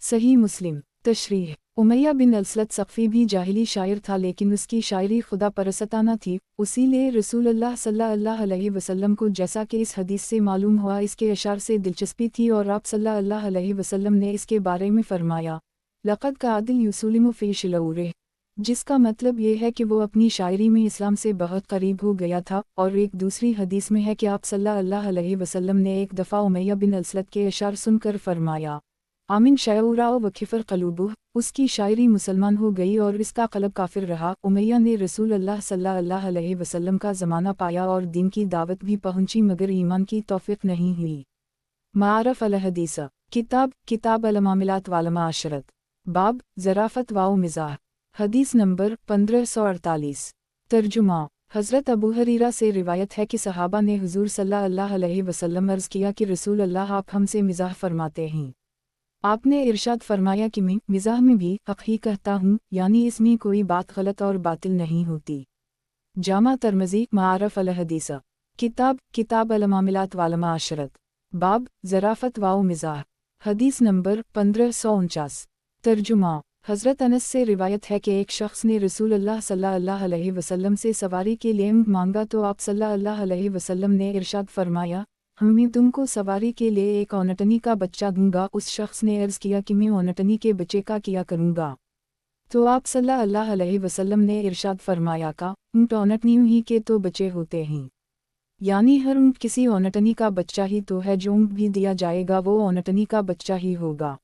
सही मुस्लिम। तशरीह। उमैया बिन असलत सक़फ़ी भी जाहिली शायर था, लेकिन उसकी शायरी खुदा परस्ताना थी। उसीलिए रसूलुल्लाह सल्लल्लाहु अलैहि वसल्लम को, जैसा कि इस हदीस से मालूम हुआ, इसके अशार से दिलचस्पी थी और आप सल्लल्लाहु अलैहि वसल्लम ने इसके बारे में फरमाया, लक़द कादिल युसलिमु फ़ी शिलौरिह, جس کا مطلب یہ ہے کہ وہ اپنی شاعری میں اسلام سے بہت قریب ہو گیا تھا، اور ایک دوسری حدیث میں ہے کہ آپ صلی اللہ علیہ وسلم نے ایک دفعہ امیہ بن اسلط کے اشعار سن کر فرمایا، آمن شعورا و کفر قلوبہ، اس کی شاعری مسلمان ہو گئی اور اس کا قلب کافر رہا۔ امیہ نے رسول اللہ صلی اللہ علیہ وسلم کا زمانہ پایا اور دین کی دعوت بھی پہنچی، مگر ایمان کی توفیق نہیں ہوئی۔ معارف الحدیث، کتاب المعاملات والمعاشرت، باب ظرافت و مزاح، حدیث نمبر 1548۔ ترجمہ۔ حضرت ابو ہریرہ سے روایت ہے کہ صحابہ نے حضور صلی اللہ علیہ وسلم عرض کیا کہ رسول اللہ آپ ہم سے مزاح فرماتے ہیں۔ آپ نے ارشاد فرمایا کہ میں مزاح میں بھی حق ہی کہتا ہوں، یعنی اس میں کوئی بات غلط اور باطل نہیں ہوتی۔ جامع ترمذی، معارف الحدیث، کتاب المعاملات والمعاشرت، باب ظرافت و مزاح، حدیث نمبر 1549۔ ترجمہ۔ حضرت انس سے روایت ہے کہ ایک شخص نے رسول اللہ صلی اللہ علیہ وسلم سے سواری کے لیے مانگا تو آپ صلی اللہ علیہ وسلم نے ارشاد فرمایا، میں تم کو سواری کے لیے ایک اونٹنی کا بچہ دوں گا۔ اس شخص نے عرض کیا کہ میں اونٹنی کے بچے کا کیا کروں گا؟ تو آپ صلی اللہ علیہ وسلم نے ارشاد فرمایا کہ اونٹ اونٹنیوں ہی کے تو بچے ہوتے ہیں، یعنی ہر اونٹ کسی اونٹنی کا بچہ ہی تو ہے، جو اونٹ بھی دیا جائے گا وہ اونٹنی کا بچہ ہی ہوگا۔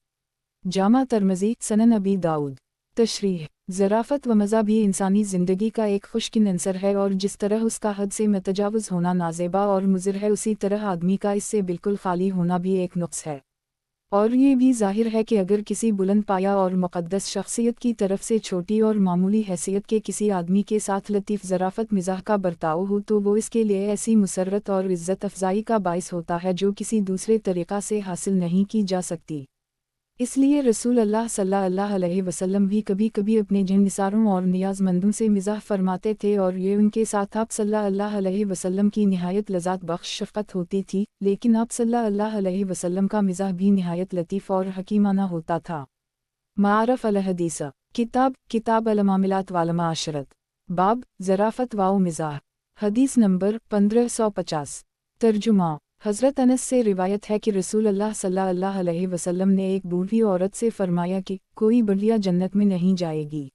جامع ترمذی، سنن ابی داؤد۔ تشریح۔ ظرافت و مزاح بھی انسانی زندگی کا ایک خوشگوار عنصر ہے، اور جس طرح اس کا حد سے متجاوز ہونا نازیبا اور مضر ہے، اسی طرح آدمی کا اس سے بالکل خالی ہونا بھی ایک نقص ہے۔ اور یہ بھی ظاہر ہے کہ اگر کسی بلند پایا اور مقدس شخصیت کی طرف سے چھوٹی اور معمولی حیثیت کے کسی آدمی کے ساتھ لطیف ظرافت مزاح کا برتاؤ ہو تو وہ اس کے لیے ایسی مسرت اور عزت افزائی کا باعث ہوتا ہے جو کسی دوسرے طریقہ سے حاصل نہیں کی جا سکتی۔ اس لیے رسول اللہ صلی اللہ علیہ وسلم بھی کبھی کبھی اپنے جن نثاروں اور نیاز مندوں سے مزاح فرماتے تھے، اور یہ ان کے ساتھ آپ صلی اللہ علیہ وسلم کی نہایت لذت بخش شفقت ہوتی تھی، لیکن آپ صلی اللہ علیہ وسلم کا مزاح بھی نہایت لطیف اور حکیمانہ ہوتا تھا۔ معارف الحدیث، کتاب المعاملات والمعاشرت، باب ظرافت و مزاح، حدیث نمبر 1550۔ ترجمہ۔ حضرت انس سے روایت ہے کہ رسول اللہ صلی اللہ علیہ وسلم نے ایک بوڑھی عورت سے فرمایا کہ کوئی بڑھیا جنت میں نہیں جائے گی۔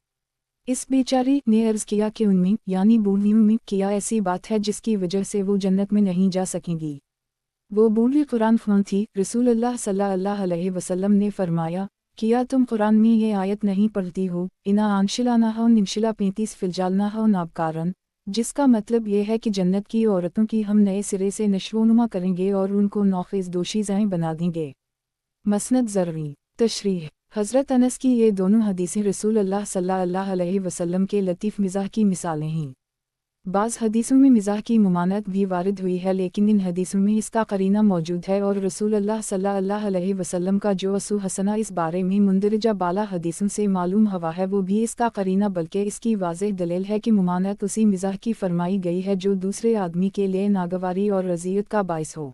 اس بیچاری نے عرض کیا کہ ان میں یعنی بوڑھیوں میں کیا ایسی بات ہے جس کی وجہ سے وہ جنت میں نہیں جا سکیں گی؟ وہ بوڑھی قرآن خوان تھی۔ رسول اللہ صلی اللہ علیہ وسلم نے فرمایا، کیا تم قرآن میں یہ آیت نہیں پڑھتی ہو، انا انشلانہ ننشلا 35 فلجالنہ نابکارن، جس کا مطلب یہ ہے کہ جنت کی عورتوں کی ہم نئے سرے سے نشوونما کریں گے اور ان کو نوخیز دوشیزیں بنا دیں گے۔ مسند ضروری۔ تشریح۔ حضرت انس کی یہ دونوں حدیثیں رسول اللہ صلی اللہ علیہ وسلم کے لطیف مزاح کی مثالیں ہیں۔ بعض حدیثوں میں مزاح کی ممانعت بھی وارد ہوئی ہے، لیکن ان حدیثوں میں اس کا قرینہ موجود ہے، اور رسول اللہ صلی اللہ علیہ وسلم کا جو اسوہ حسنہ اس بارے میں مندرجہ بالا حدیثوں سے معلوم ہوا ہے وہ بھی اس کا قرینہ بلکہ اس کی واضح دلیل ہے کہ ممانعت اسی مزاح کی فرمائی گئی ہے جو دوسرے آدمی کے لیے ناگواری اور اذیت کا باعث ہو۔